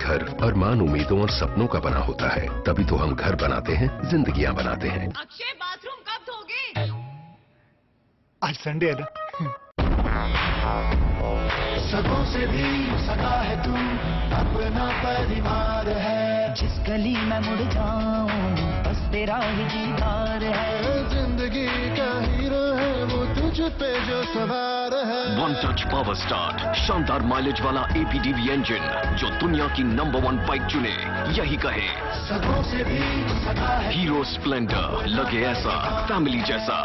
घर अरमान, उम्मीदों और सपनों का बना होता है। तभी तो हम घर बनाते हैं, जिंदगियां बनाते हैं। अक्षय, बाथरूम कब धोगे? आज संडे है ना। सबों से भी सगा है तू, अपना परिवार है। जिस गली में मुड़ जाऊं बस तेरा ही दीदार है। जिंदगी का हीरो है वो तुझ पे जो सवार है। वन टच पावर स्टार्ट, शानदार माइलेज वाला APDV इंजन जो दुनिया की नंबर 1 बाइक चुने, यही कहे सबों से भी सगा है। हीरो स्प्लेंडर, लगे ऐसा फैमिली जैसा।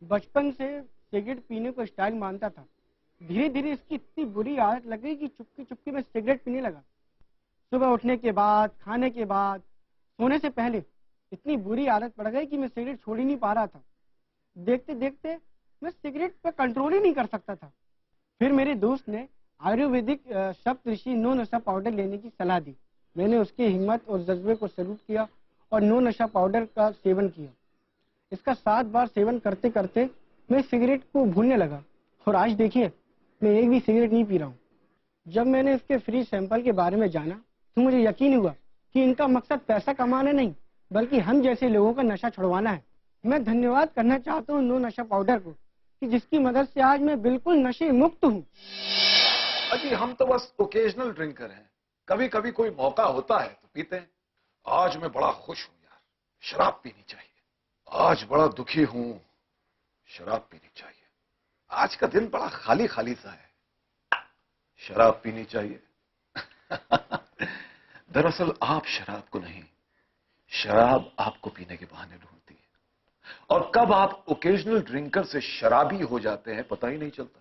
बचपन से सिगरेट पीने को स्टाइल मानता था। धीरे धीरे इसकी इतनी बुरी आदत लग गई कि चुपके चुपके में सिगरेट पीने लगा। सुबह उठने के बाद, खाने के बाद, सोने से पहले इतनी बुरी आदत पड़ गई कि मैं सिगरेट छोड़ ही नहीं पा रहा था। देखते देखते मैं सिगरेट पर कंट्रोल ही नहीं कर सकता था। फिर मेरे दोस्त ने आयुर्वेदिक सप्तऋषि नो नशा पाउडर लेने की सलाह दी। मैंने उसकी हिम्मत और जज्बे को सैल्यूट किया और नो नशा पाउडर का सेवन किया। इसका 7 बार सेवन करते करते मैं सिगरेट को भूलने लगा और आज देखिए मैं एक भी सिगरेट नहीं पी रहा हूँ। जब मैंने इसके फ्री सैंपल के बारे में जाना तो मुझे यकीन हुआ कि इनका मकसद पैसा कमाना नहीं बल्कि हम जैसे लोगों का नशा छुड़वाना है। मैं धन्यवाद करना चाहता हूँ नो नशा पाउडर को कि जिसकी मदद से आज मैं बिल्कुल नशे मुक्त हूँ। अजी हम तो बस ओकेजनल ड्रिंकर हैं, कभी कभी कोई मौका होता है तो पीते हैं। आज मैं बड़ा खुश हूं यार, शराब पीनी चाहिए। आज बड़ा दुखी हूं, शराब पीनी चाहिए। आज का दिन बड़ा खाली खाली सा है, शराब पीनी चाहिए। दरअसल आप शराब को नहीं, शराब आपको पीने के बहाने ढूंढती है। और कब आप ओकेजनल ड्रिंकर से शराबी हो जाते हैं पता ही नहीं चलता।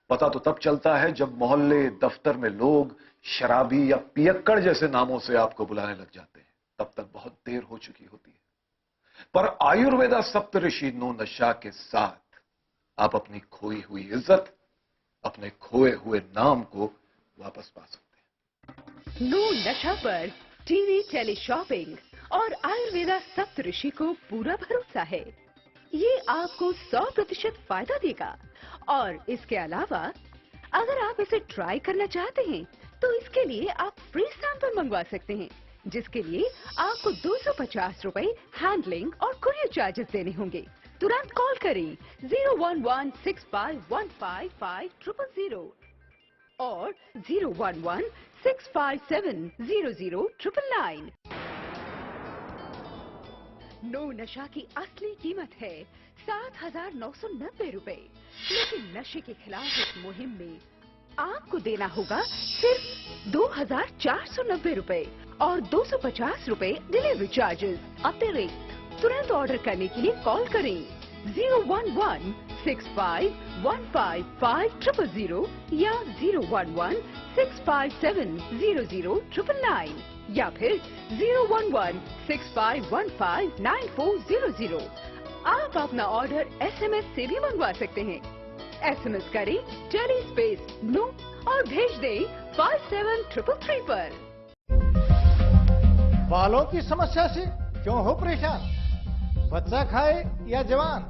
पता तो तब चलता है जब मोहल्ले दफ्तर में लोग शराबी या पियक्कड़ जैसे नामों से आपको बुलाने लग जाते हैं। तब तक बहुत देर हो चुकी होती है। पर आयुर्वेदा सप्तऋषि नो नशा के साथ आप अपनी खोई हुई इज्जत, अपने खोए हुए नाम को वापस पा सकते हैं। नो नशा पर टीवी, टेली शॉपिंग और आयुर्वेदा सप्तऋषि को पूरा भरोसा है। ये आपको 100% फायदा देगा और इसके अलावा अगर आप इसे ट्राई करना चाहते हैं तो इसके लिए आप फ्री सैंपल मंगवा सकते हैं, जिसके लिए आपको 250 रुपए हैंडलिंग और कुरियर चार्जेस देने होंगे। तुरंत कॉल करें 01165155000 और 01165700999। नो नशा की असली कीमत है 7,990 रुपए, लेकिन नशे के खिलाफ इस मुहिम में आपको देना होगा सिर्फ 2,490 रुपए और 250 रुपए डिलीवरी चार्जेस अतिरिक्त। तुरंत ऑर्डर करने के लिए कॉल करें 01165155000 या 01165700999 या फिर 01165159400। आप अपना ऑर्डर SMS से भी मंगवा सकते हैं। SMS करें टेली स्पेस नो और भेज दें 57333 पर। बालों की समस्या से क्यों हो परेशान? बच्चा खाए या जवान,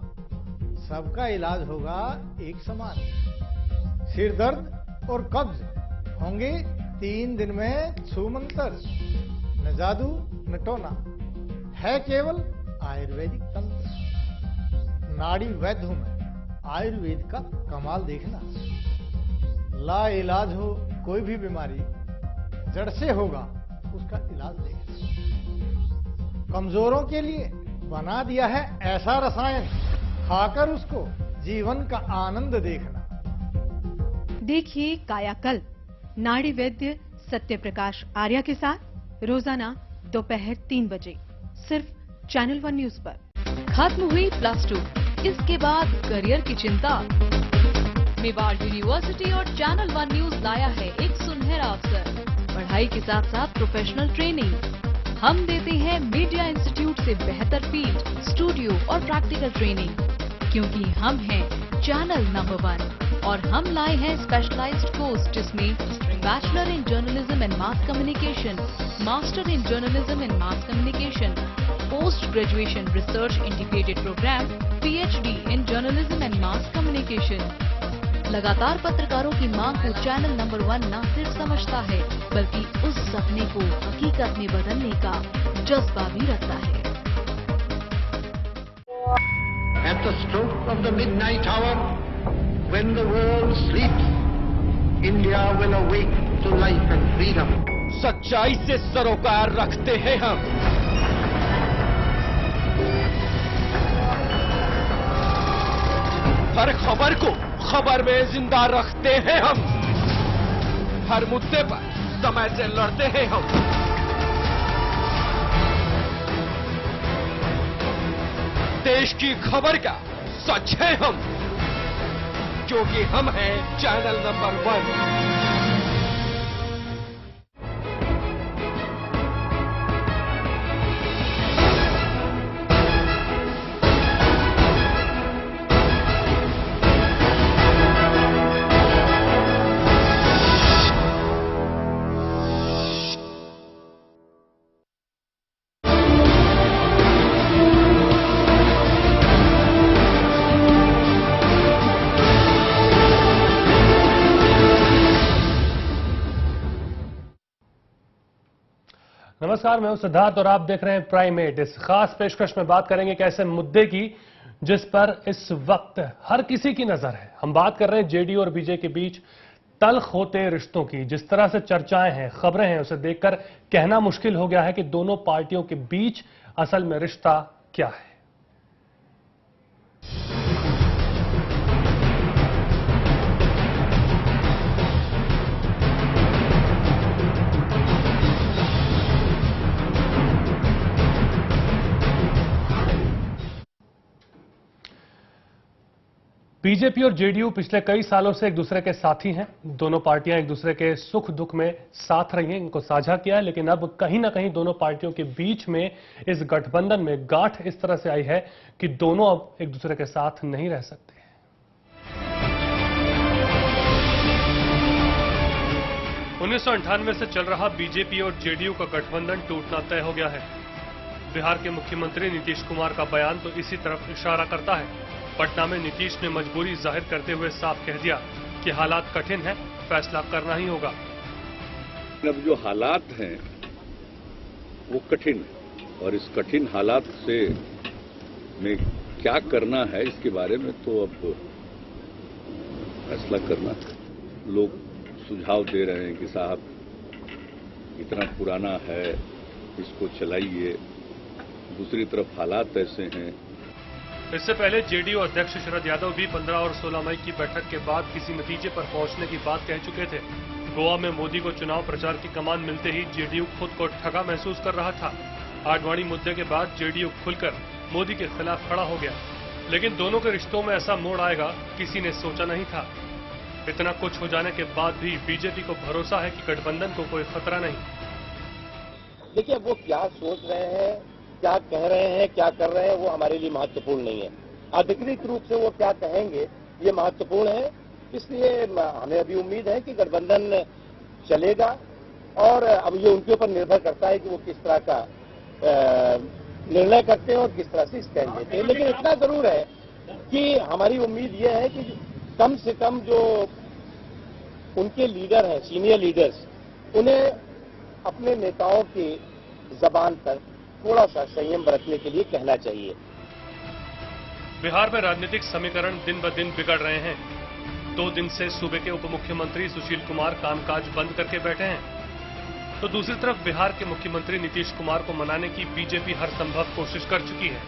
सबका इलाज होगा एक समान। सिर दर्द और कब्ज होंगे 3 दिन में छूमंतर। न जादू न टोना, है केवल आयुर्वेदिक तंत्र। नाड़ी वैद्य हूं मैं, आयुर्वेद का कमाल देखना। ला इलाज हो कोई भी बीमारी, जड़ से होगा उसका इलाज देखना। कमजोरों के लिए बना दिया है ऐसा रसायन, खाकर उसको जीवन का आनंद देखना। देखिए कायाकल्प नाड़ी वैद्य सत्य प्रकाश आर्या के साथ रोजाना दोपहर 3 बजे सिर्फ चैनल 1 न्यूज पर। खत्म हुई +2, इसके बाद करियर की चिंता। मेवाड़ यूनिवर्सिटी और चैनल 1 न्यूज लाया है एक सुनहरा अवसर, पढ़ाई के साथ साथ प्रोफेशनल ट्रेनिंग। हम देते हैं मीडिया इंस्टीट्यूट से बेहतर फील्ड, स्टूडियो और प्रैक्टिकल ट्रेनिंग, क्योंकि हम हैं चैनल नंबर 1 और हम लाए हैं स्पेशलाइज्ड कोर्स जिसमें bachelor in journalism and mass communication, master in journalism and mass communication, post graduation research integrated programme, PhD in journalism and mass communication. लगातार पत्रकारों की मांग को चैनल नंबर 1 न सिर्फ समझता है बल्कि उस सपने को हकीकत में बदलने का जज्बा भी रखता है। At the stroke of the midnight hour, when the world sleeps, India will awake to life and freedom. सच्चाई से सरोकार रखते हैं हम। हर खबर को खबर में जिंदा रखते हैं हम। हर मुद्दे पर समय से लड़ते हैं हम। देश की खबर का सच है हम, क्योंकि हम हैं चैनल नंबर 1। नमस्कार, मैं हूं सिद्धार्थ और आप देख रहे हैं प्राइम 8। इस खास पेशकश में बात करेंगे एक ऐसे मुद्दे की जिस पर इस वक्त हर किसी की नजर है। हम बात कर रहे हैं जेडीयू और बीजेपी के बीच तल्ख होते रिश्तों की। जिस तरह से चर्चाएं हैं, खबरें हैं, उसे देखकर कहना मुश्किल हो गया है कि दोनों पार्टियों के बीच असल में रिश्ता क्या है। बीजेपी और जेडीयू पिछले कई सालों से एक दूसरे के साथी हैं। दोनों पार्टियां एक दूसरे के सुख दुख में साथ रही हैं, इनको साझा किया है, लेकिन अब कहीं ना कहीं दोनों पार्टियों के बीच में इस गठबंधन में गांठ इस तरह से आई है कि दोनों अब एक दूसरे के साथ नहीं रह सकते। 1998 से चल रहा बीजेपी और जेडीयू का गठबंधन टूटना तय हो गया है। बिहार के मुख्यमंत्री नीतीश कुमार का बयान तो इसी तरफ इशारा करता है। पटना में नीतीश ने मजबूरी जाहिर करते हुए साफ कह दिया कि हालात कठिन हैं, फैसला करना ही होगा। अब जो हालात हैं वो कठिन है और इस कठिन हालात से में क्या करना है इसके बारे में तो अब फैसला करना है। लोग सुझाव दे रहे हैं कि साहब इतना पुराना है, इसको चलाइए। दूसरी तरफ हालात ऐसे हैं। इससे पहले जेडीयू अध्यक्ष शरद यादव भी 15 और 16 मई की बैठक के बाद किसी नतीजे पर पहुंचने की बात कह चुके थे। गोवा में मोदी को चुनाव प्रचार की कमान मिलते ही जेडीयू खुद को ठगा महसूस कर रहा था। आडवाणी मुद्दे के बाद जेडीयू खुलकर मोदी के खिलाफ खड़ा हो गया, लेकिन दोनों के रिश्तों में ऐसा मोड़ आएगा किसी ने सोचा नहीं था। इतना कुछ हो जाने के बाद भी बीजेपी को भरोसा है कि गठबंधन को कोई खतरा नहीं। देखिए, वो क्या सोच रहे हैं, क्या कह रहे हैं, क्या कर रहे हैं, वो हमारे लिए महत्वपूर्ण नहीं है। अधिकृत रूप से वो क्या कहेंगे ये महत्वपूर्ण है। इसलिए हमें अभी उम्मीद है कि गठबंधन चलेगा और अब ये उनके ऊपर निर्भर करता है कि वो किस तरह का निर्णय करते हैं और किस तरह से स्टैंड लेते हैं। लेकिन इतना जरूर है कि हमारी उम्मीद ये है कि कम से कम जो उनके लीडर हैं, सीनियर लीडर्स, उन्हें अपने नेताओं की जबान पर थोड़ा सा संयम बरतने के लिए कहना चाहिए। बिहार में राजनीतिक समीकरण दिन ब दिन बिगड़ रहे हैं। 2 दिन से सूबे के उप मुख्यमंत्री सुशील कुमार कामकाज बंद करके बैठे हैं, तो दूसरी तरफ बिहार के मुख्यमंत्री नीतीश कुमार को मनाने की बीजेपी हर संभव कोशिश कर चुकी है।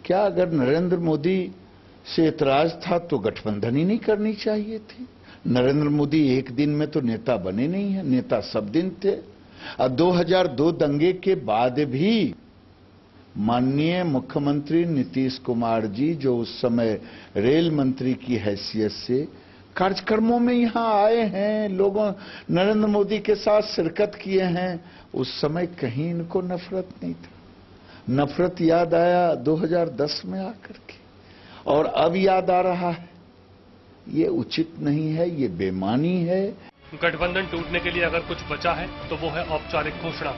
क्या अगर नरेंद्र मोदी से एतराज था तो गठबंधन ही नहीं करनी चाहिए थी? नरेंद्र मोदी एक दिन में तो नेता बने नहीं है, नेता सब दिन थे। और 2002 दंगे के बाद भी माननीय मुख्यमंत्री नीतीश कुमार जी जो उस समय रेल मंत्री की हैसियत से कार्यक्रमों में यहां आए हैं, लोगों नरेंद्र मोदी के साथ शिरकत किए हैं, उस समय कहीं इनको नफरत नहीं था। नफरत याद आया 2010 में आकर के, और अब याद आ रहा है। ये उचित नहीं है, ये बेईमानी है। गठबंधन टूटने के लिए अगर कुछ बचा है तो वो है औपचारिक घोषणा।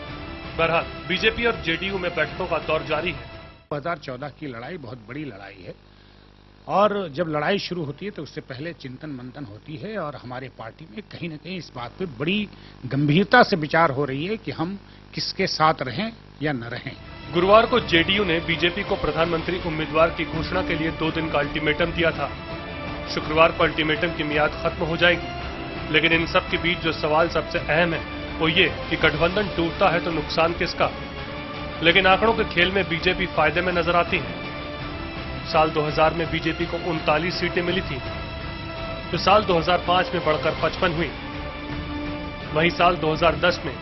बहरहाल बीजेपी और जेडीयू में बैठकों का दौर जारी है। 2014 की लड़ाई बहुत बड़ी लड़ाई है, और जब लड़ाई शुरू होती है तो उससे पहले चिंतन मंथन होती है, और हमारे पार्टी में कहीं न कहीं इस बात पे बड़ी गंभीरता से विचार हो रही है कि हम किसके साथ रहें या न रहें। गुरुवार को जेडीयू ने बीजेपी को प्रधानमंत्री उम्मीदवार की घोषणा के लिए 2 दिन का अल्टीमेटम दिया था। शुक्रवार को अल्टीमेटम की मियाद खत्म हो जाएगी, लेकिन इन सब के बीच जो सवाल सबसे अहम है वो ये कि गठबंधन टूटता है तो नुकसान किसका। लेकिन आंकड़ों के खेल में बीजेपी फायदे में नजर आती है। साल 2000 में बीजेपी को 39 सीटें मिली थी, जो साल 2005 में बढ़कर 55 हुई। वहीं साल 2010 में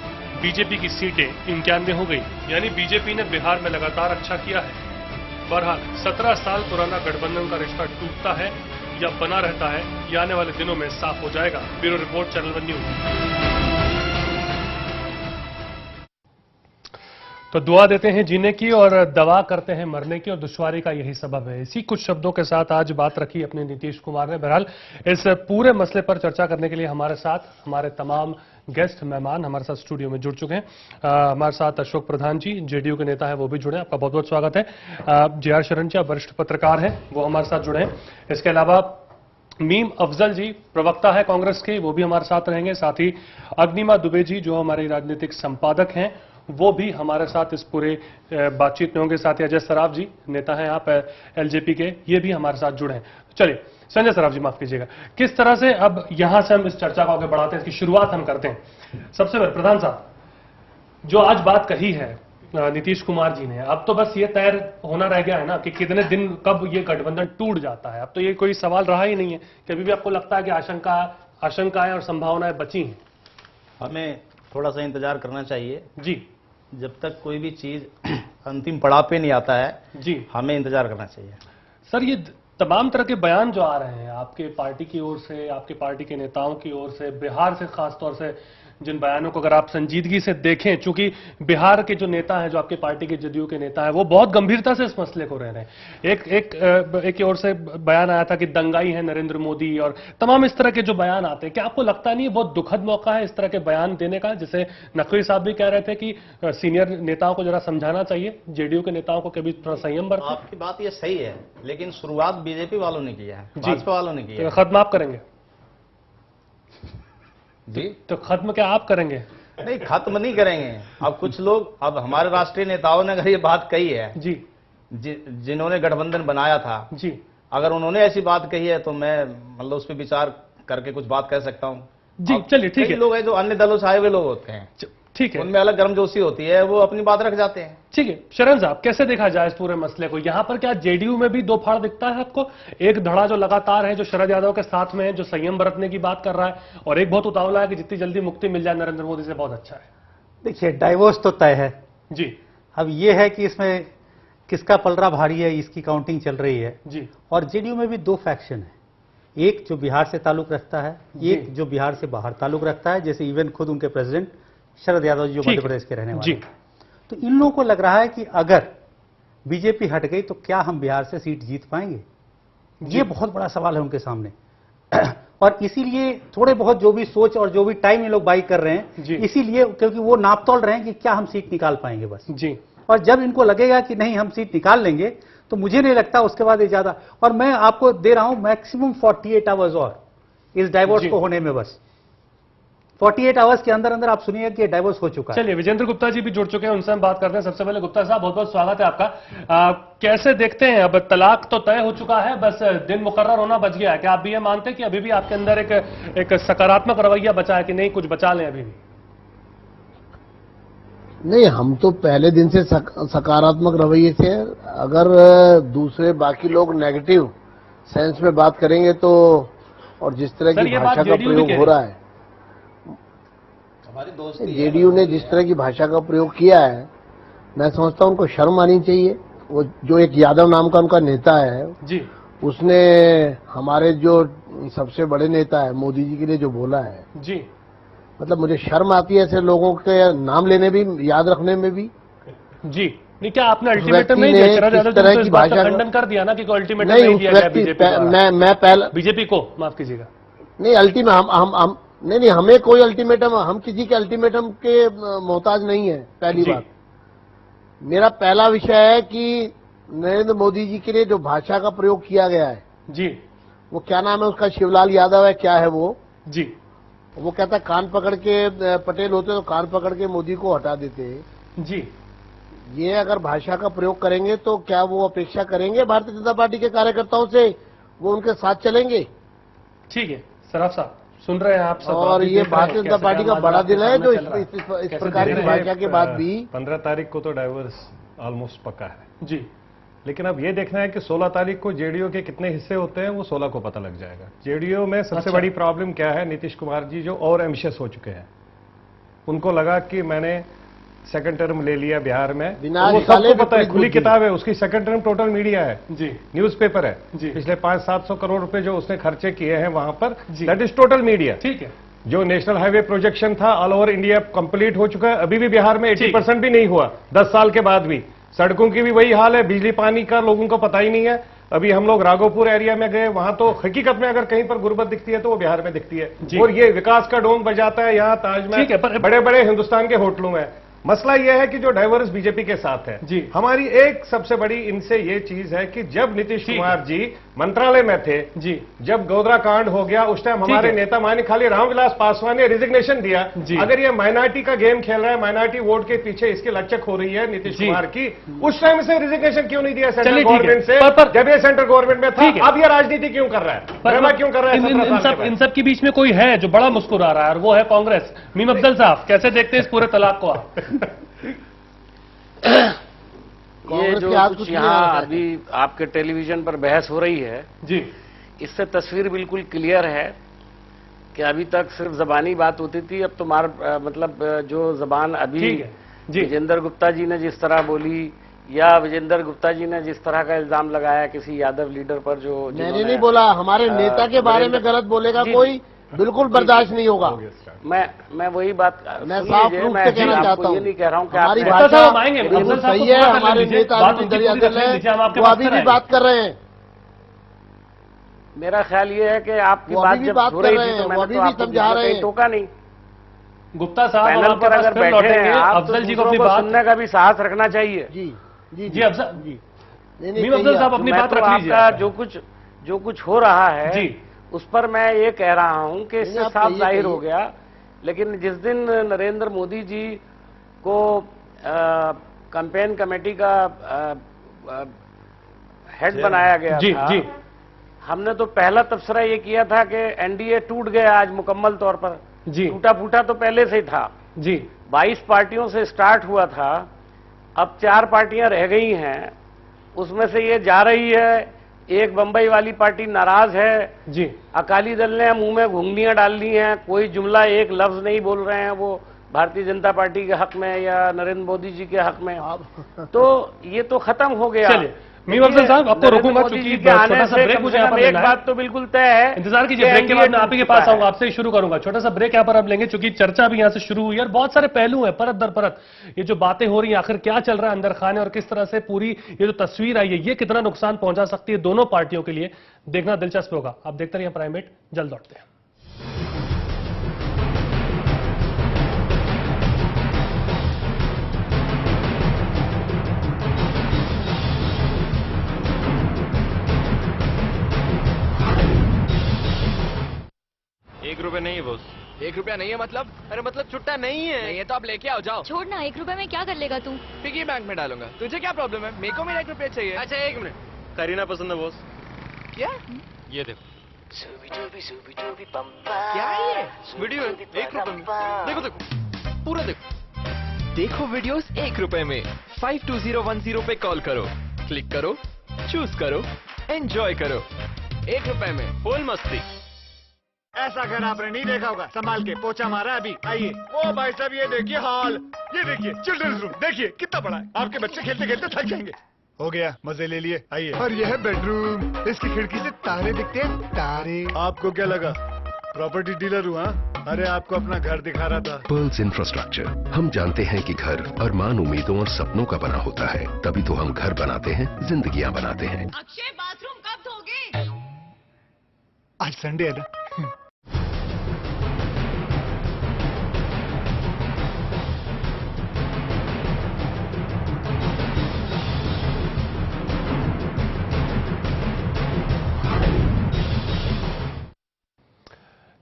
बीजेपी की सीटें 91 हो गई, यानी बीजेपी ने बिहार में लगातार अच्छा किया है। बहरहाल 17 साल पुराना गठबंधन का रिश्ता टूटता है या बना रहता है, ये आने वाले दिनों में साफ हो जाएगा। Bureau report, channel one news. तो दुआ देते हैं जीने की और दवा करते हैं मरने की, और दुश्वारी का यही सबब है। इसी कुछ शब्दों के साथ आज बात रखी अपने नीतीश कुमार ने। बहरहाल इस पूरे मसले पर चर्चा करने के लिए हमारे साथ हमारे तमाम गेस्ट मेहमान हमारे साथ स्टूडियो में जुड़ चुके हैं। हमारे साथ अशोक प्रधान जी, जेडीयू के नेता है, वो भी जुड़े हैं। आपका बहुत बहुत स्वागत है। जे आर शरण जी, वरिष्ठ पत्रकार हैं, वो हमारे साथ जुड़े हैं। इसके अलावा मीम अफजल जी, प्रवक्ता है कांग्रेस के, वो भी हमारे साथ रहेंगे। साथ ही अग्निमा दुबे जी, जो हमारे राजनीतिक संपादक हैं, वो भी हमारे साथ इस पूरे बातचीत में होंगे। साथ ही अजय सराफ जी, नेता हैं आप एलजेपी के, ये भी हमारे साथ जुड़े हैं। चलिए संजय सराफ जी, माफ कीजिएगा, किस तरह से अब यहां से हम इस चर्चा को आगे बढ़ाते हैं, इसकी शुरुआत हम करते हैं। सबसे पहले प्रधान साहब, जो आज बात कही है नीतीश कुमार जी ने, अब तो बस ये तय होना रह गया है ना कि कितने दिन, कब ये गठबंधन टूट जाता है। अब तो ये कोई सवाल रहा ही नहीं है कि अभी भी आपको लगता है कि आशंकाएं और संभावनाएं बची हैं। हमें थोड़ा सा इंतजार करना चाहिए जी, जब तक कोई भी चीज अंतिम पड़ाव पे नहीं आता है जी, हमें इंतजार करना चाहिए। सर, ये तमाम तरह के बयान जो आ रहे हैं आपके पार्टी की ओर से, आपके पार्टी के नेताओं की ओर से, बिहार से खासतौर से जिन बयानों को अगर आप संजीदगी से देखें, चूंकि बिहार के जो नेता हैं, जो आपके पार्टी के जेडीयू के नेता हैं, वो बहुत गंभीरता से इस मसले को रह रहे हैं। एक ओर से बयान आया था कि दंगाई है नरेंद्र मोदी, और तमाम इस तरह के जो बयान आते हैं, क्या आपको लगता नहीं है बहुत दुखद मौका है इस तरह के बयान देने का, जिसे नकवी साहब भी कह रहे थे कि सीनियर नेताओं को जरा समझाना चाहिए, जेडीयू के नेताओं को कभी थोड़ा संयम बरतें? आपकी बात ये सही है, लेकिन शुरुआत बीजेपी वालों ने किया है, भाजपा वालों ने किया है। खत्म आप करेंगे जी? तो खत्म क्या आप करेंगे? नहीं, खत्म नहीं करेंगे। अब कुछ लोग, अब हमारे राष्ट्रीय नेताओं ने अगर ये बात कही है जी, जिन्होंने गठबंधन बनाया था जी, अगर उन्होंने ऐसी बात कही है तो मैं मतलब उस पर विचार करके कुछ बात कह सकता हूँ जी। चलिए ठीक है, लोग हैं जो अन्य दलों से आए हुए लोग होते हैं, ठीक है, उनमें अलग गर्मजोशी होती है, वो अपनी बात रख जाते हैं। ठीक है। शरण साहब, कैसे देखा जाए इस पूरे मसले को? यहां पर क्या जेडीयू में भी दो फाड़ दिखता है आपको? एक धड़ा जो लगातार है, जो शरद यादव के साथ में है, जो संयम बरतने की बात कर रहा है, और एक बहुत उतावला है कि जितनी जल्दी मुक्ति मिल जाए नरेंद्र मोदी से बहुत अच्छा है। देखिए, डाइवोर्स तो तय है जी। अब ये है कि इसमें किसका पलड़ा भारी है, इसकी काउंटिंग चल रही है जी। और जेडीयू में भी दो फैक्शन है, एक जो बिहार से ताल्लुक रखता है, एक जो बिहार से बाहर ताल्लुक रखता है, जैसे इवन खुद उनके प्रेसिडेंट शरद यादव जी जो मध्य प्रदेश के रहने वाले हैं। तो इन लोगों को लग रहा है कि अगर बीजेपी हट गई तो क्या हम बिहार से सीट जीत पाएंगे, ये बहुत बड़ा सवाल है उनके सामने। और इसीलिए थोड़े बहुत जो भी सोच और जो भी टाइम ये लोग बाई कर रहे हैं, इसीलिए क्योंकि वो नाप तोल रहे हैं कि क्या हम सीट निकाल पाएंगे बस जी। और जब इनको लगेगा कि नहीं हम सीट निकाल लेंगे, तो मुझे नहीं लगता उसके बाद ये ज्यादा, और मैं आपको दे रहा हूं मैक्सिमम 48 आवर्स और इस डाइवोर्स को होने में, बस 48 आवर्स के अंदर अंदर आप सुनिए कि डाइवोर्स हो चुका है। चलिए, विजेंद्र गुप्ता जी भी जुड़ चुके हैं, उनसे हम बात करते हैं। सबसे पहले गुप्ता साहब, बहुत बहुत स्वागत है आपका। कैसे देखते हैं, अब तलाक तो तय हो चुका है, बस दिन मुकर्रर होना बच गया है, क्या आप भी ये मानते हैं कि अभी भी आपके अंदर एक सकारात्मक रवैया बचा है कि नहीं, कुछ बचा लें अभी भी? नहीं, हम तो पहले दिन से सकारात्मक रवैये से। अगर दूसरे बाकी लोग नेगेटिव सेंस में बात करेंगे तो, और जिस तरह की भाषा का प्रयोग हो रहा है, जेडीयू ने जिस तरह की भाषा का प्रयोग किया है, मैं समझता हूं उनको शर्म आनी चाहिए। वो जो एक यादव नाम का उनका नेता है जी, उसने हमारे जो सबसे बड़े नेता है मोदी जी के लिए जो बोला है जी, मतलब मुझे शर्म आती है ऐसे लोगों के नाम लेने भी, याद रखने में भी। जी, नहीं क्या आपने अल्टीमेटम नहीं दिया? शरद यादव जी ने इस बात का खंडन कर दिया ना कि अल्टीमेटम नहीं दिया गया बीजेपी मैं पहले बीजेपी को, माफ कीजिएगा, नहीं अल्टीमेटम हम नहीं हमें कोई अल्टीमेटम, हम किसी के अल्टीमेटम के मोहताज नहीं है। पहली बात, मेरा पहला विषय है कि नरेंद्र मोदी जी के लिए जो भाषा का प्रयोग किया गया है जी, वो क्या नाम है उसका, शिवलाल यादव है क्या है वो जी, वो कहता है कान पकड़ के पटेल होते तो कान पकड़ के मोदी को हटा देते जी। ये अगर भाषा का प्रयोग करेंगे तो क्या वो अपेक्षा करेंगे भारतीय जनता पार्टी के कार्यकर्ताओं से वो उनके साथ चलेंगे? ठीक है सराफ साहब, सुन रहे हैं आप सब। और ये भारतीय जनता पार्टी का बड़ा दिल है जो इस प्रकार की भाषा के बाद भी 15 तारीख को तो डाइवर्स ऑलमोस्ट पक्का है जी, लेकिन अब ये देखना है कि 16 तारीख को जेडीयू के कितने हिस्से होते हैं, वो 16 को पता लग जाएगा। जेडीयू में सबसे बड़ी प्रॉब्लम क्या है, नीतीश कुमार जी जो और एम्बिशियस हो चुके हैं, उनको लगा कि मैंने सेकंड टर्म ले लिया बिहार में, तो वो सबको पता है, खुली किताब है उसकी, सेकंड टर्म टोटल मीडिया है जी, न्यूज़पेपर है जी, पिछले 500-700 करोड़ रुपए जो उसने खर्चे किए हैं वहां पर, दैट इज टोटल मीडिया। ठीक है, जो नेशनल हाईवे प्रोजेक्शन था ऑल ओवर इंडिया कंप्लीट हो चुका है, अभी भी बिहार में 80% भी नहीं हुआ 10 साल के बाद भी। सड़कों की भी वही हाल है, बिजली पानी का लोगों को पता ही नहीं है। अभी हम लोग राघोपुर एरिया में गए, वहां तो हकीकत में अगर कहीं पर गुर्बत दिखती है तो वो बिहार में दिखती है, और ये विकास का डोंग बजाता है यहाँ ताजमहल बड़े बड़े हिंदुस्तान के होटलों में। मसला यह है कि जो डाइवर्स बीजेपी के साथ है जी, हमारी एक सबसे बड़ी इनसे ये चीज है कि जब नीतीश कुमार जी मंत्रालय में थे जी, जब गोधरा कांड हो गया उस टाइम हमारे नेता माननीय खाली रामविलास पासवान ने रिजिग्नेशन दिया। अगर ये माइनॉरिटी का गेम खेल रहा है, माइनॉरिटी वोट के पीछे इसकी लचक हो रही है नीतीश कुमार की, उस टाइम से रिजिग्नेशन क्यों नहीं दिया सेंट्रल गवर्नमेंट से, जब ये सेंट्रल गवर्नमेंट में था? अब ये राजनीति क्यों कर रहा है, क्यों कर रहा है? इन सब के बीच में कोई है जो बड़ा मुस्कुरा रहा है और वो है कांग्रेस। मीम अफजल साहब, कैसे देखते हैं इस पूरे तलाक को आप? ये जो कुछ यहाँ अभी आपके टेलीविजन पर बहस हो रही है जी, इससे तस्वीर बिल्कुल क्लियर है कि अभी तक सिर्फ जबानी बात होती थी, अब तो मतलब जो जबान अभी विजेंद्र गुप्ता जी ने जिस तरह बोली या विजेंद्र गुप्ता जी ने जिस तरह का इल्जाम लगाया किसी यादव लीडर पर, जो मैंने नहीं बोला, हमारे नेता के बारे में गलत बोलेगा कोई, बिल्कुल बर्दाश्त नहीं होगा। मैं वही बात, मैं साफ रूप से कहना चाहता हूँ, ये नहीं कह रहा हूँ कि हमारी भाषा बिल्कुल सही है, हमारे नेता वो अभी भी बात कर रहे हैं। मेरा ख्याल ये है कि आपकी बात जब हो रही थी तो मैंने तो आपको समझा रहे हैं, टोका नहीं। गुप्ता साहब पैनल पर अगर बैठे हैं आप, अफजल जी को अपनी बात सुनने का भी साहस रखना चाहिए। जी जी जी अफजल जी, अफजल साहब अपनी बात रख लीजिए। आपका जो कुछ हो रहा है जी, उस पर मैं ये कह रहा हूं कि इससे साफ जाहिर हो गया। लेकिन जिस दिन नरेंद्र मोदी जी को कैंपेन कमेटी का हेड बनाया गया जी, था जी, हमने तो पहला तबसरा ये किया था कि एनडीए टूट गया आज मुकम्मल तौर पर जी, टूटा फूटा तो पहले से ही था जी, 22 पार्टियों से स्टार्ट हुआ था, अब 4 पार्टियां रह गई हैं, उसमें से ये जा रही है, एक बंबई वाली पार्टी नाराज है जी, अकाली दल ने मुंह में घुंघलियां डाल ली हैं, कोई जुमला एक लफ्ज नहीं बोल रहे हैं वो भारतीय जनता पार्टी के हक में या नरेंद्र मोदी जी के हक में, तो ये तो खत्म हो गया। मीम अफजल साहब आपको रोकूंगा क्योंकि छोटा सा ब्रेक मुझे यहाँ पर लेना है। एक बात तो बिल्कुल तय है, इंतजार कीजिए, ब्रेक के बाद मैं आप ही के पास आऊंगा, आपसे शुरू करूंगा। छोटा सा ब्रेक यहाँ पर अब लेंगे क्योंकि चर्चा भी यहाँ से शुरू हुई है और बहुत सारे पहलू हैं परत दर परत। ये जो बातें हो रही हैं, आखिर क्या चल रहा है अंदर खाने और किस तरह से पूरी ये जो तस्वीर आई है ये कितना नुकसान पहुंचा सकती है दोनों पार्टियों के लिए, देखना दिलचस्प होगा। आप देखते रहिए प्राइम मिनट, जल्द लौटते हैं। ₹1 नहीं है बॉस। ₹1 नहीं है मतलब? अरे मतलब छुट्टा नहीं है। नहीं है तो आप लेके आओ, जाओ। छोड़ ना, ₹1 में क्या कर लेगा तू? पिगी बैंक में डालूंगा। तुझे क्या प्रॉब्लम है? मेरे को मेरा ₹1 चाहिए। अच्छा 1 मिनट, करीना पसंद है बॉस। क्या? ये देखो। क्या है ये? वीडियो है ₹1 में। देखो देखो पूरा देखो। देखो वीडियोस ₹1 में। 52010 पे कॉल करो, क्लिक करो, चूज करो, एंजॉय करो। ₹1 में फुल मस्ती। ऐसा घर आपने नहीं देखा होगा। संभाल के पोछा मारा अभी। आइए। ओ भाई साहब ये देखिए हॉल, ये देखिए चिल्ड्रंस रूम, देखिए कितना बड़ा है। आपके बच्चे खेलते खेलते थक जाएंगे। हो गया, मजे ले लिए। आइए। और यह है बेडरूम, इसकी खिड़की से तारे दिखते हैं। तारे। आपको क्या लगा प्रॉपर्टी डीलर हूँ? अरे आपको अपना घर दिखा रहा था। Pearls infrastructure. हम जानते हैं कि घर अरमान, उम्मीदों और सपनों का बना होता है, तभी तो हम घर बनाते हैं, जिंदगियां बनाते हैं। अक्षय बाथरूम कब धोगे? आज संडे है ना।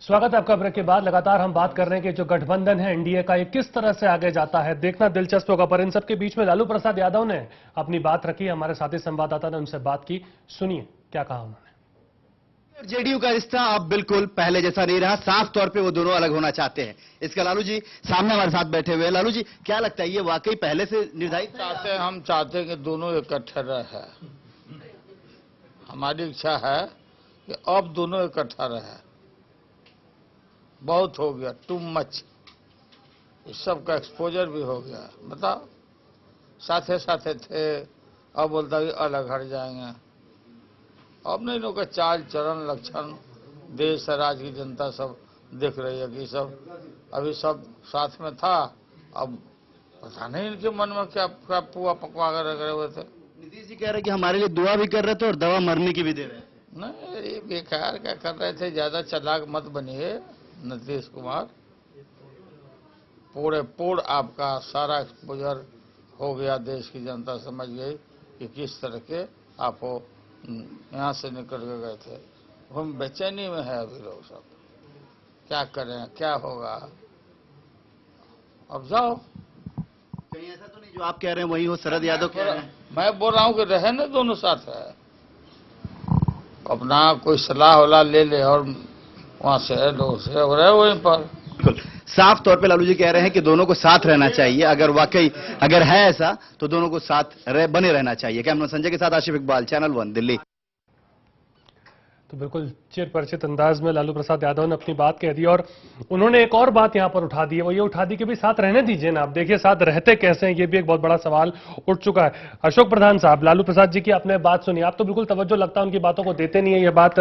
स्वागत है आपका। ब्रेक के बाद लगातार हम बात कर रहे हैं कि जो गठबंधन है एनडीए का, ये किस तरह से आगे जाता है, देखना दिलचस्प होगा। पर इन सबके बीच में लालू प्रसाद यादव ने अपनी बात रखी। हमारे साथी संवाददाता ने उनसे बात की, सुनिए क्या कहा उन्होंने। जेडीयू का रिश्ता अब बिल्कुल पहले जैसा नहीं रहा, साफ तौर पे वो दोनों अलग होना चाहते हैं। इसका लालू जी सामने हमारे साथ बैठे हुए हैं। लालू जी क्या लगता है, ये वाकई पहले से निर्धारित चाहते हैं? हम चाहते हैं कि दोनों इकट्ठे रहे। हमारी इच्छा है कि अब दोनों इकट्ठा रहे। बहुत हो गया, टू मच। इस सब का एक्सपोजर भी हो गया। बताओ, साथे साथे थे, अब बोलता कि अलग हट जाएंगे। अब नहीं लोग का चाल चरण लक्षण देश राज्य की जनता सब देख रही है कि सब अभी सब साथ में था। अब पता नहीं इनके मन में क्या क्या पुआ पकवा कर रख रहे हुए थे। नीतीश जी कह रहे कि हमारे लिए दुआ भी कर रहे थे और दवा मरने की भी दे रहे हैं। नहीं, ये बेकार क्या कर रहे थे। ज्यादा चालाक मत बनिए नीतीश कुमार। पूर्ण आपका सारा एक्सपोजर हो गया। देश की जनता समझ गई कि किस तरह के आप यहाँ से निकल के गए थे। हम बेचैनी में है अभी लोग सब, क्या करें, क्या होगा। अब जाओ। कहीं ऐसा तो नहीं जो आप कह रहे हैं वही हो शरद यादव कह रहे हैं? मैं बोल रहा हूँ कि रहे ना दोनों साथ है। अपना कोई सलाह वलाह ले ले और वहां से लोग से रहे वहीं पर। बिल्कुल साफ तौर पे लालू जी कह रहे हैं कि दोनों को साथ रहना चाहिए। अगर वाकई अगर है ऐसा तो दोनों को साथ बने रहना चाहिए। कैमरा संजय के साथ आशिफ इकबाल, चैनल 1 दिल्ली। तो बिल्कुल चिर परिचित अंदाज में लालू प्रसाद यादव ने अपनी बात कह दी। और उन्होंने एक और बात यहां पर उठा दी है, वो ये उठा दी कि भाई साथ रहने दीजिए ना। आप देखिए साथ रहते कैसे हैं, ये भी एक बहुत बड़ा सवाल उठ चुका है। अशोक प्रधान साहब, लालू प्रसाद जी की आपने बात सुनी, आप तो बिल्कुल तवज्जो लगता है उनकी बातों को देते नहीं है। ये बात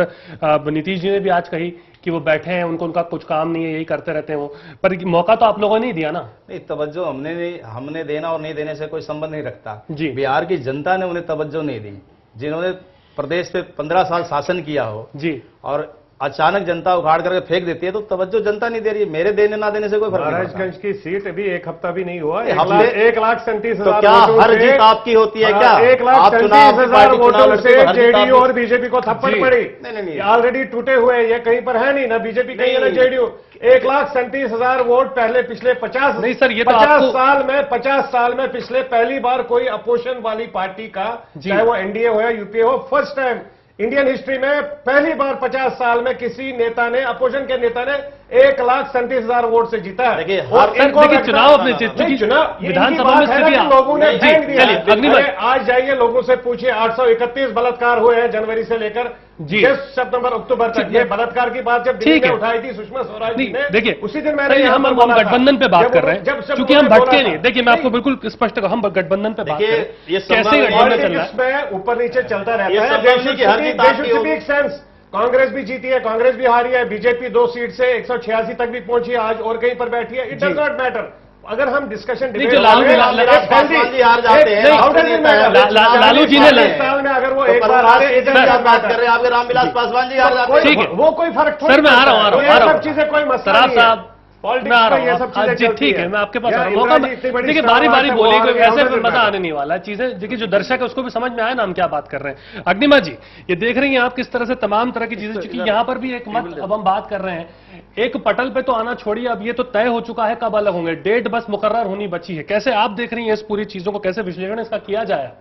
नीतीश जी ने भी आज कही कि वो बैठे हैं, उनका कुछ काम नहीं है, यही करते रहते हैं वो। पर मौका तो आप लोगों ने नहीं दिया ना। नहीं, तवज्जो हमने देना और नहीं देने से कोई संबंध नहीं रखता जी। बिहार की जनता ने उन्हें तवज्जो नहीं दी। जिन्होंने प्रदेश पे 15 साल शासन किया हो जी, और अचानक जनता उखाड़ करके फेंक देती है तो तवज्जो जनता नहीं दे रही है। मेरे देने ना देने से कोई फर्क नहीं पड़ता। महाराजगंज की सीट अभी एक हफ्ता भी नहीं हुआ, 1,37,000 तो क्या हर जीत आपकी होती है क्या? 1,37,000 वोटों से जेडीयू और बीजेपी को थप्पड़ पड़ी। नहीं, ऑलरेडी टूटे हुए हैं, ये कहीं पर है नहीं, ना बीजेपी कहीं है ना जेडीयू। 1,37,000 वोट पहले पिछले 50 नहीं सर, ये तो 50 साल में पिछले पहली बार कोई अपोजिशन वाली पार्टी का, चाहे वो एनडीए हो या यूपीए हो, फर्स्ट टाइम इंडियन हिस्ट्री में पहली बार 50 साल में किसी नेता ने, अपोजिशन के नेता ने 1,37,000 वोट से जीता है। देखिए चुनाव अपने विधानसभा में स्थिति लोगों ने फेंक दिया। आज जाइए लोगों से पूछिए, 831 बलात्कार हुए हैं जनवरी से लेकर 6 सितंबर अक्टूबर तक। ये बलात्कार की बात जब दिल्ली में उठाई थी सुषमा स्वराज जी ने, देखिए उसी दिन मैंने हम गठबंधन पे बात कर रहे हैं क्योंकि हम भटके नहीं। देखिए मैं आपको बिल्कुल स्पष्ट कहूं, हम गठबंधन पे बात कर रहे हैं। कैसे गठबंधन चल रहा है, ऊपर नीचे चलता रहता है। कांग्रेस भी जीती है, कांग्रेस भी हारी है, बीजेपी 2 सीट से 186 तक भी पहुंची है आज, और कहीं पर बैठी है। It does not matter. अगर हम डिस्कशन लालू जी ने साल में अगर वो एक बार हारे, बात कर रहे हैं आपके रामविलास पासवान जी हार जाते हैं, वो कोई फर्क सर मैं आ रहा हूँ, सब चीजें कोई मसला नहीं है। जी ठीक है, मैं आपके पास आ रहा हूँ। देखिए बारी बारी बोली, कोई वैसे मजा आने नहीं वाला। चीजें देखिए जो दर्शक है उसको भी समझ में आया ना हम क्या बात कर रहे हैं। अग्निमा जी, ये देख रही हैं आप किस तरह से तमाम तरह की चीजें, चूंकि यहाँ पर भी एक मत अब हम बात कर रहे हैं, एक पटल पे तो आना छोड़िए, अब ये तो तय हो चुका है कब अलग होंगे, डेट बस मुकर्रर होनी बची है। कैसे आप देख रही हैं इस पूरी चीजों को, कैसे विश्लेषण इसका किया जाए?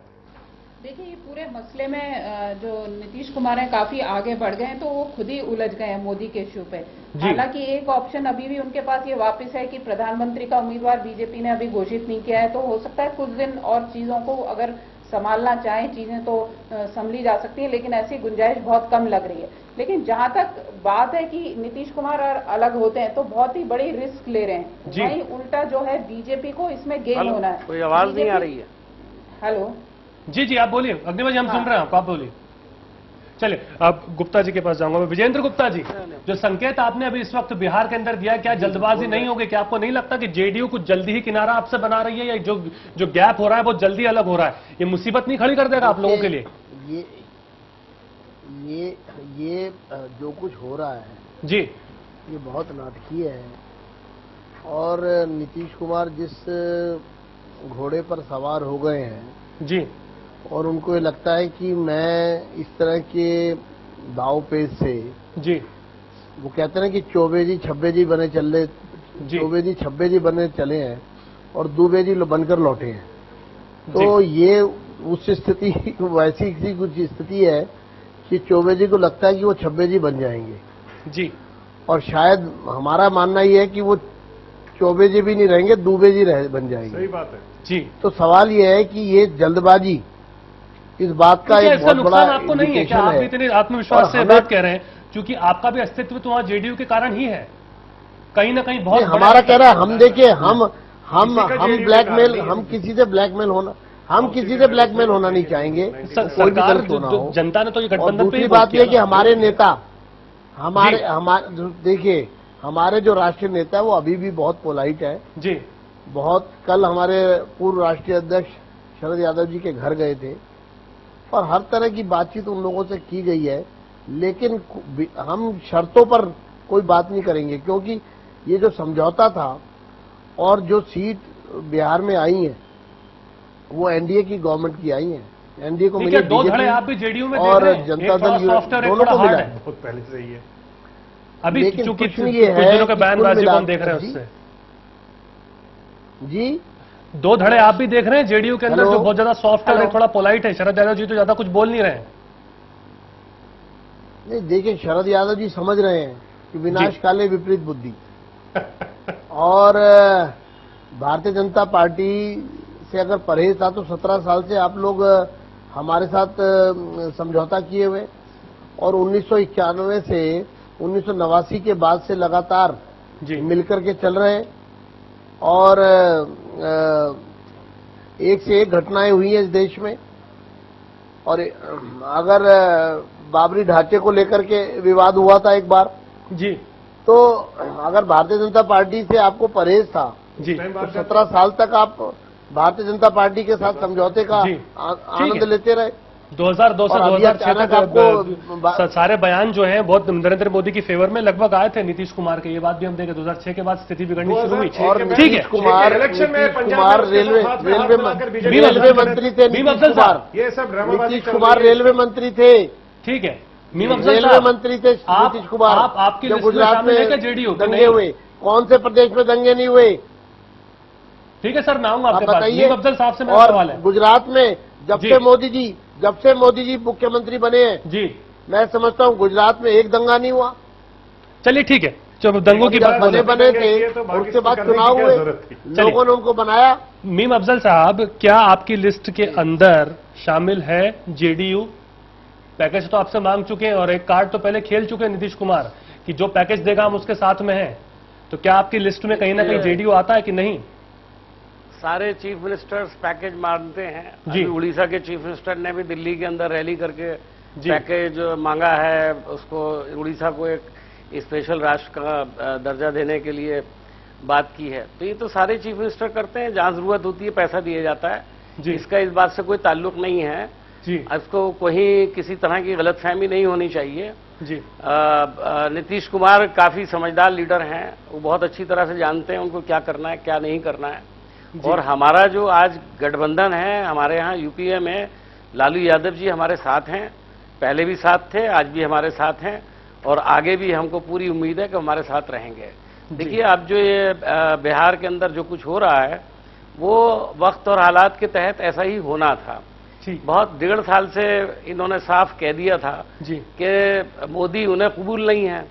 देखिए ये पूरे मसले में जो नीतीश कुमार हैं काफी आगे बढ़ गए हैं, तो वो खुद ही उलझ गए हैं मोदी के इश्यू पे। हालांकि एक ऑप्शन अभी भी उनके पास ये वापस है कि प्रधानमंत्री का उम्मीदवार बीजेपी ने अभी घोषित नहीं किया है, तो हो सकता है कुछ दिन और चीजों को अगर संभालना चाहें चीजें तो संभली जा सकती है, लेकिन ऐसी गुंजाइश बहुत कम लग रही है। लेकिन जहां तक बात है कि नीतीश कुमार और अलग होते हैं तो बहुत ही बड़ी रिस्क ले रहे हैं, वहीं उल्टा जो है बीजेपी को इसमें गेन होना है। कोई आवाज नहीं आ रही है। हेलो, जी आप बोलिए अग्निवा जी, हम सुन रहे हैं आप बोलिए। चलिए अब गुप्ता जी के पास जाऊंगा मैं। विजेंद्र गुप्ता जी, जो संकेत आपने अभी इस वक्त बिहार के अंदर दिया, क्या जल्दबाजी नहीं होगी? क्या आपको नहीं लगता कि जेडीयू कुछ जल्दी ही किनारा आपसे बना रही है, या जो गैप हो रहा है बहुत जल्दी अलग हो रहा है? ये मुसीबत नहीं खड़ी कर देगा आप लोगों के लिए? ये जो कुछ हो रहा है जी, ये बहुत नाटकीय है। और नीतीश कुमार जिस घोड़े पर सवार हो गए हैं जी, और उनको ये लगता है कि मैं इस तरह के दाव पेच से जी, वो कहते हैं कि चौबे जी छब्बे जी बने चले, चौबे जी छब्बे जी बने चले हैं और दूबे जी बनकर लौटे हैं। तो ये उस स्थिति वैसी किसी कुछ स्थिति है कि चौबे जी को लगता है कि वो छब्बे जी बन जाएंगे जी, और शायद हमारा मानना ये है कि वो चौबे जी भी नहीं रहेंगे, दूबे जी बन जाएंगे। सही बात है जी। तो सवाल ये है कि ये जल्दबाजी इस बात का एक बहुत बड़ा आपको नहीं है क्या? आप भी इतने आत्मविश्वास से बात कह रहे हैं, क्योंकि आपका भी अस्तित्व तो वहां जेडीयू के कारण ही है, कहीं ना कहीं बहुत हमारा कह रहा है। हम देखिए, हम ब्लैकमेल, हम किसी से ब्लैकमेल होना नहीं चाहेंगे, कोई भी गलत होना हो। जनता ने तो ये गठबंधन। दूसरी बात यह कि हमारे नेता, हमारे देखिए, हमारे जो राष्ट्रीय नेता है वो अभी भी बहुत पोलाइट है जी। बहुत, कल हमारे पूर्व राष्ट्रीय अध्यक्ष शरद यादव जी के घर गए थे और हर तरह की बातचीत उन लोगों से की गई है, लेकिन हम शर्तों पर कोई बात नहीं करेंगे, क्योंकि ये जो समझौता था और जो सीट बिहार में आई है वो एनडीए की गवर्नमेंट की आई है। एनडीए को मिली, दो धड़े आप भी जेडीयू में और जनता दल दोनों को मिला है। बहुत पहले से ही है अभी, लेकिन चूंकि कुछ ये है दिनों के बयानबाजी को हम देख रहे हैं उससे जी, दो धड़े आप भी देख रहे हैं जेडीयू के अंदर, जो बहुत ज्यादा सॉफ्ट है, थोड़ा पोलाइट है। शरद यादव जी तो ज्यादा कुछ बोल नहीं रहे हैं। नहीं, देखिए, शरद यादव जी समझ रहे हैं कि विनाश काले विपरीत बुद्धि और भारतीय जनता पार्टी से अगर परहेज था तो 17 साल से आप लोग हमारे साथ समझौता किए हुए, और 1991 से 1989 के बाद से लगातार मिलकर के चल रहे हैं, और एक से एक घटनाएं हुई हैं इस देश में। और अगर बाबरी ढांचे को लेकर के विवाद हुआ था एक बार जी, तो अगर भारतीय जनता पार्टी से आपको परहेज था जी, तो 17 साल तक आप भारतीय जनता पार्टी के साथ समझौते का आनंद लेते रहे। 2002 से 2006 तक सारे बयान जो हैं बहुत नरेंद्र मोदी की फेवर में लगभग आए थे नीतीश कुमार के। ये बात भी हम देखें, 2006 के बाद स्थिति बिगड़नी शुरू हुई। और ठीक है, कुमार रेलवे मंत्री थे, नीतीश कुमार रेलवे मंत्री थे। ठीक है, रेलवे मंत्री थे नीतीश कुमार। आपकी गुजरात में जेडीयू दंगे हुए, कौन से प्रदेश में दंगे नहीं हुए? ठीक है सर, मैं आऊंगा आपके पास। बताइए। अफजल साहब से मेरा सवाल है, गुजरात में जब से मोदी जी मुख्यमंत्री बने हैं जी, मैं समझता हूं गुजरात में एक दंगा नहीं हुआ। चलिए ठीक है, जब दंगों की बात बने थे, उसके बाद चुनाव हुए, लोगों ने उनको बनाया। मीम अफजल साहब, क्या आपकी लिस्ट के अंदर शामिल है जेडीयू? पैकेज तो आपसे मांग चुके हैं और एक कार्ड तो पहले खेल चुके हैं नीतीश कुमार कि जो पैकेज देगा हम उसके साथ में हैं। तो क्या आपकी लिस्ट में कहीं ना कहीं जेडीयू आता है कि नहीं? सारे चीफ मिनिस्टर्स पैकेज मांगते हैं। अभी उड़ीसा के चीफ मिनिस्टर ने भी दिल्ली के अंदर रैली करके पैकेज मांगा है, उसको उड़ीसा को एक स्पेशल राष्ट्र का दर्जा देने के लिए बात की है। तो ये तो सारे चीफ मिनिस्टर करते हैं, जहां जरूरत होती है पैसा दिया जाता है। इसका इस बात से कोई ताल्लुक नहीं है जी। इसको कोई किसी तरह की गलतफहमी नहीं होनी चाहिए जी। नीतीश कुमार काफी समझदार लीडर हैं, वो बहुत अच्छी तरह से जानते हैं उनको क्या करना है क्या नहीं करना है। और हमारा जो आज गठबंधन है, हमारे यहाँ यूपीए में लालू यादव जी हमारे साथ हैं, पहले भी साथ थे, आज भी हमारे साथ हैं और आगे भी हमको पूरी उम्मीद है कि हमारे साथ रहेंगे। देखिए, अब जो ये बिहार के अंदर जो कुछ हो रहा है वो वक्त और हालात के तहत ऐसा ही होना था। बहुत 1.5 साल से इन्होंने साफ कह दिया था कि मोदी उन्हें कबूल नहीं है।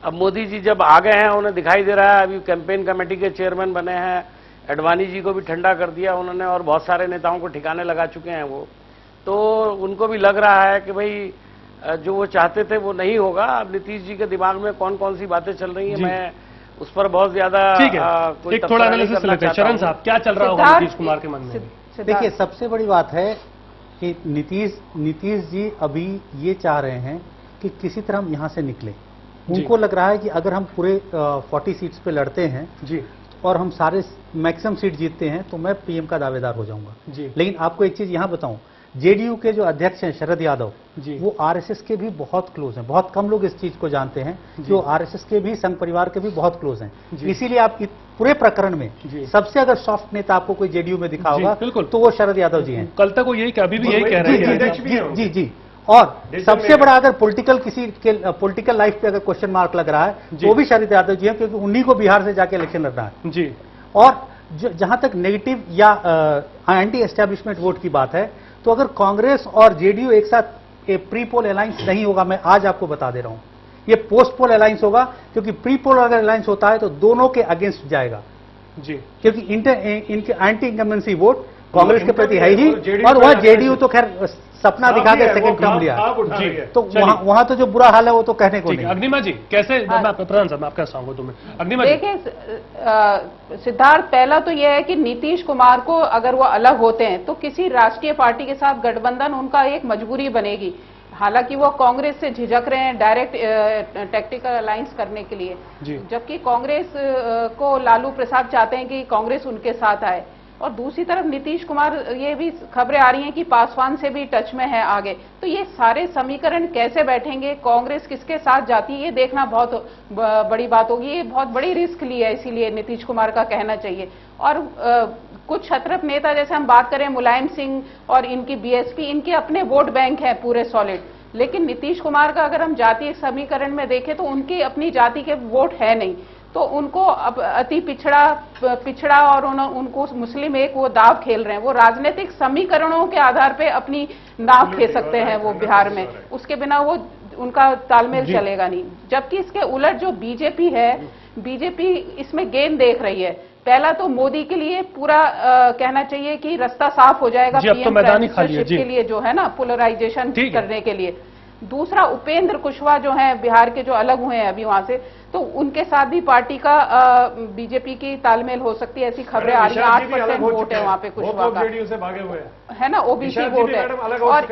अब मोदी जी जब आ गए हैं, उन्हें दिखाई दे रहा है, अभी कैंपेन कमेटी के चेयरमैन बने हैं, अडवाणी जी को भी ठंडा कर दिया उन्होंने और बहुत सारे नेताओं को ठिकाने लगा चुके हैं वो। तो उनको भी लग रहा है कि भाई जो वो चाहते थे वो नहीं होगा। अब नीतीश जी के दिमाग में कौन कौन सी बातें चल रही हैं, मैं उस पर बहुत ज्यादा एक थोड़ा एनालिसिस लेते हैं। शरण साहब, क्या चल रहा होगा नीतीश कुमार के मन में? देखिए, सबसे बड़ी बात है कि नीतीश जी अभी ये चाह रहे हैं कि किसी तरह हम यहाँ से निकले। उनको लग रहा है कि अगर हम पूरे 40 सीट्स पे लड़ते हैं जी और हम सारे मैक्सिमम सीट जीतते हैं तो मैं पीएम का दावेदार हो जाऊंगा जी। लेकिन आपको एक चीज यहाँ बताऊं, जेडीयू के जो अध्यक्ष हैं शरद यादव जी, वो आरएसएस के भी बहुत क्लोज हैं। बहुत कम लोग इस चीज को जानते हैं कि वो आरएसएस के भी, संघ परिवार के भी बहुत क्लोज हैं। इसीलिए आप पूरे प्रकरण में सबसे अगर सॉफ्ट नेता आपको कोई जेडीयू में दिखा होगा तो वो शरद यादव जी हैं। कल तक वो यही अभी भी यही कह रहे हैं। जी जी। और सबसे बड़ा अगर पॉलिटिकल लाइफ पे अगर क्वेश्चन मार्क लग रहा है तो वो भी शरद यादव जी हैं, क्योंकि उन्हीं को बिहार से जाके इलेक्शन लड़ना है जी। और जहां तक नेगेटिव या एंटी एस्टेब्लिशमेंट वोट की बात है, तो अगर कांग्रेस और जेडीयू एक साथ प्री पोल अलायंस नहीं होगा, मैं आज आपको बता दे रहा हूं, ये पोस्ट पोल अलायंस होगा, क्योंकि प्री पोल अगर अलायंस होता है तो दोनों के अगेंस्ट जाएगा जी, क्योंकि इनके एंटी इंकम्बेंसी वोट कांग्रेस के प्रति है ही, और वह जेडीयू तो खैर सपना दिखा के सेकंड टर्म लिया, तो वहां तो जो बुरा हाल है वो तो कहने को नहीं। अग्निमा जी कैसे, प्रधान साहब मैं आपका सांगो तुम्हें। अग्निमा जी देखिए सिद्धार्थ, पहला तो यह है कि नीतीश कुमार को अगर वो अलग होते हैं तो किसी राष्ट्रीय पार्टी के साथ गठबंधन उनका एक मजबूरी बनेगी। हालांकि वो कांग्रेस से झिझक रहे हैं डायरेक्ट टैक्टिकल अलायंस करने के लिए, जबकि कांग्रेस को लालू प्रसाद चाहते हैं कि कांग्रेस उनके साथ आए। और दूसरी तरफ नीतीश कुमार, ये भी खबरें आ रही हैं कि पासवान से भी टच में है आगे। तो ये सारे समीकरण कैसे बैठेंगे, कांग्रेस किसके साथ जाती है, ये देखना बहुत बड़ी बात होगी। ये बहुत बड़ी रिस्क ली है, इसीलिए नीतीश कुमार का कहना चाहिए। और कुछ छत्रप नेता जैसे हम बात करें मुलायम सिंह और इनकी बीएसपी, इनके अपने वोट बैंक है पूरे सॉलिड, लेकिन नीतीश कुमार का अगर हम जातीय समीकरण में देखें तो उनकी अपनी जाति के वोट है नहीं, तो उनको अब अति पिछड़ा और उनको मुस्लिम एक वो दाव खेल रहे हैं। वो राजनीतिक समीकरणों के आधार पे अपनी नाव खेल सकते हैं वो बिहार में, उसके बिना वो उनका तालमेल चलेगा नहीं। जबकि इसके उलट जो बीजेपी है, बीजेपी इसमें गेम देख रही है। पहला तो मोदी के लिए पूरा कहना चाहिए कि रास्ता साफ हो जाएगा पीएम प्राइम मिनिस्टरशिप के लिए, जो है ना पोलराइजेशन करने के लिए। दूसरा, उपेंद्र कुशवाहा जो हैं बिहार के, जो अलग हुए हैं अभी वहां से, तो उनके साथ भी पार्टी का बीजेपी की तालमेल हो सकती है, ऐसी खबरें आ रही हैं। 8% वोट है वहां पे कुशवाहा का, जेडीयू से भागे हुए है ना, ओबीसी वोट है। और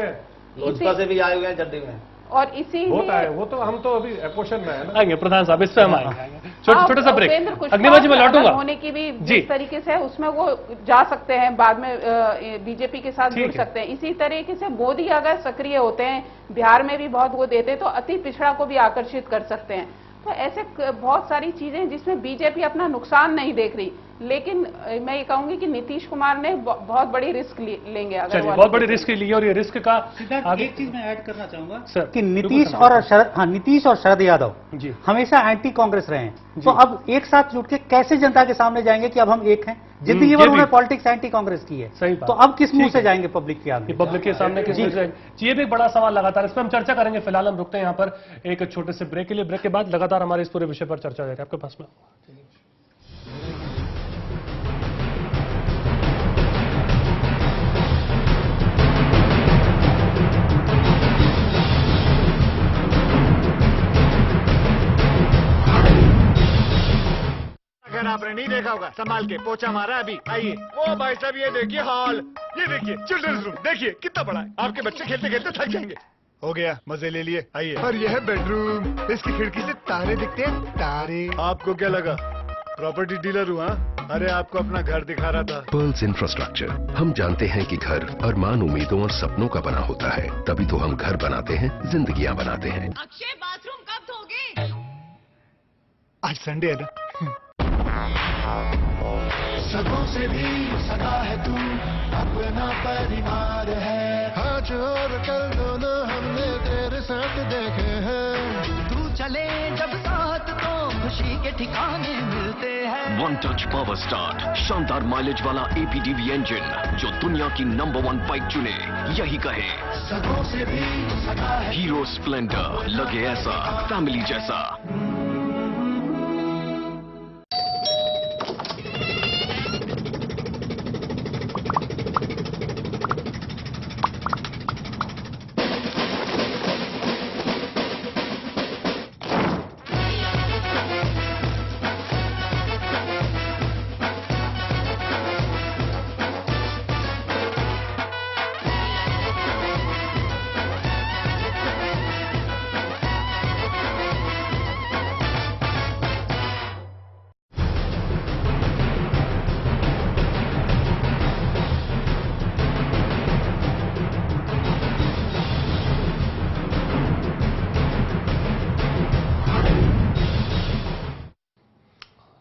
लोजपा से भी आए हुए हैं जल्दी में, और इसीलिए वो तो हम तो अभी क्वेश्चन में है ना। आएंगे प्रधान साहब, इस पे हम आएंगे। छोटा सा ब्रेक। अग्निमा जी मैं लौटूंगा। होने की भी जिस तरीके से है उसमें वो जा सकते हैं, बाद में बीजेपी के साथ जुड़ सकते हैं। इसी तरीके से मोदी अगर सक्रिय होते हैं, बिहार में भी बहुत वो देते, तो अति पिछड़ा को भी आकर्षित कर सकते हैं। तो ऐसे बहुत सारी चीजें जिसमें बीजेपी अपना नुकसान नहीं देख रही, लेकिन मैं ये कहूंगी कि नीतीश कुमार ने बहुत बड़ी रिस्क लेंगे अगर बहुत बड़ी रिस्क ली, और ये रिस्क का एक चीज मैं ऐड करना चाहूंगा कि नीतीश और शरद यादव हमेशा एंटी कांग्रेस रहे हैं, तो अब एक साथ जुट के कैसे जनता के सामने जाएंगे कि अब हम एक हैं। जिंदगी भर उन्होंने पॉलिटिक्स एंटी कांग्रेस की है, तो अब किस मुंह से जाएंगे पब्लिक के आगे, पब्लिक के सामने किस मुंह से जाएंगे? ये भी एक बड़ा सवाल लगातार, इस पर हम चर्चा करेंगे। फिलहाल हम रुकते हैं यहाँ पर एक छोटे से ब्रेक के लिए। ब्रेक के बाद लगातार हमारे इस पूरे विषय पर चर्चा जाएगी। आपके पास में अगर आपने नहीं देखा होगा, संभाल के पोछा मारा अभी। आइए, वो भाई साहब ये देखिए हॉल, ये देखिए चिल्ड्रंस रूम, देखिए कितना बड़ा है। आपके बच्चे खेलते खेलते थक जाएंगे। हो गया, मजे ले लिए। आइए। और यह है बेडरूम, इसकी खिड़की से तारे दिखते हैं, तारे। आपको क्या लगा प्रॉपर्टी डीलर हुआ? अरे आपको अपना घर दिखा रहा था। Pearls infrastructure. हम जानते हैं कि घर अरमान, उम्मीदों और सपनों का बना होता है, तभी तो हम घर बनाते हैं, जिंदगियां बनाते हैं। अक्षय बाथरूम कब धोगे? आज संडे है ना। सगों से भी सगा है तू, अपना परिवार है। आज और कल दोनों हमने तेरे साथ देखे हैं। तू चले जब साथ तो खुशी के ठिकाने मिलते हैं। वन टच पावर स्टार्ट, शानदार माइलेज वाला APDV इंजन, जो दुनिया की नंबर 1 बाइक चुने, यही कहे सगों से भी सगा है। हीरो स्प्लेंडर, लगे ऐसा फैमिली जैसा।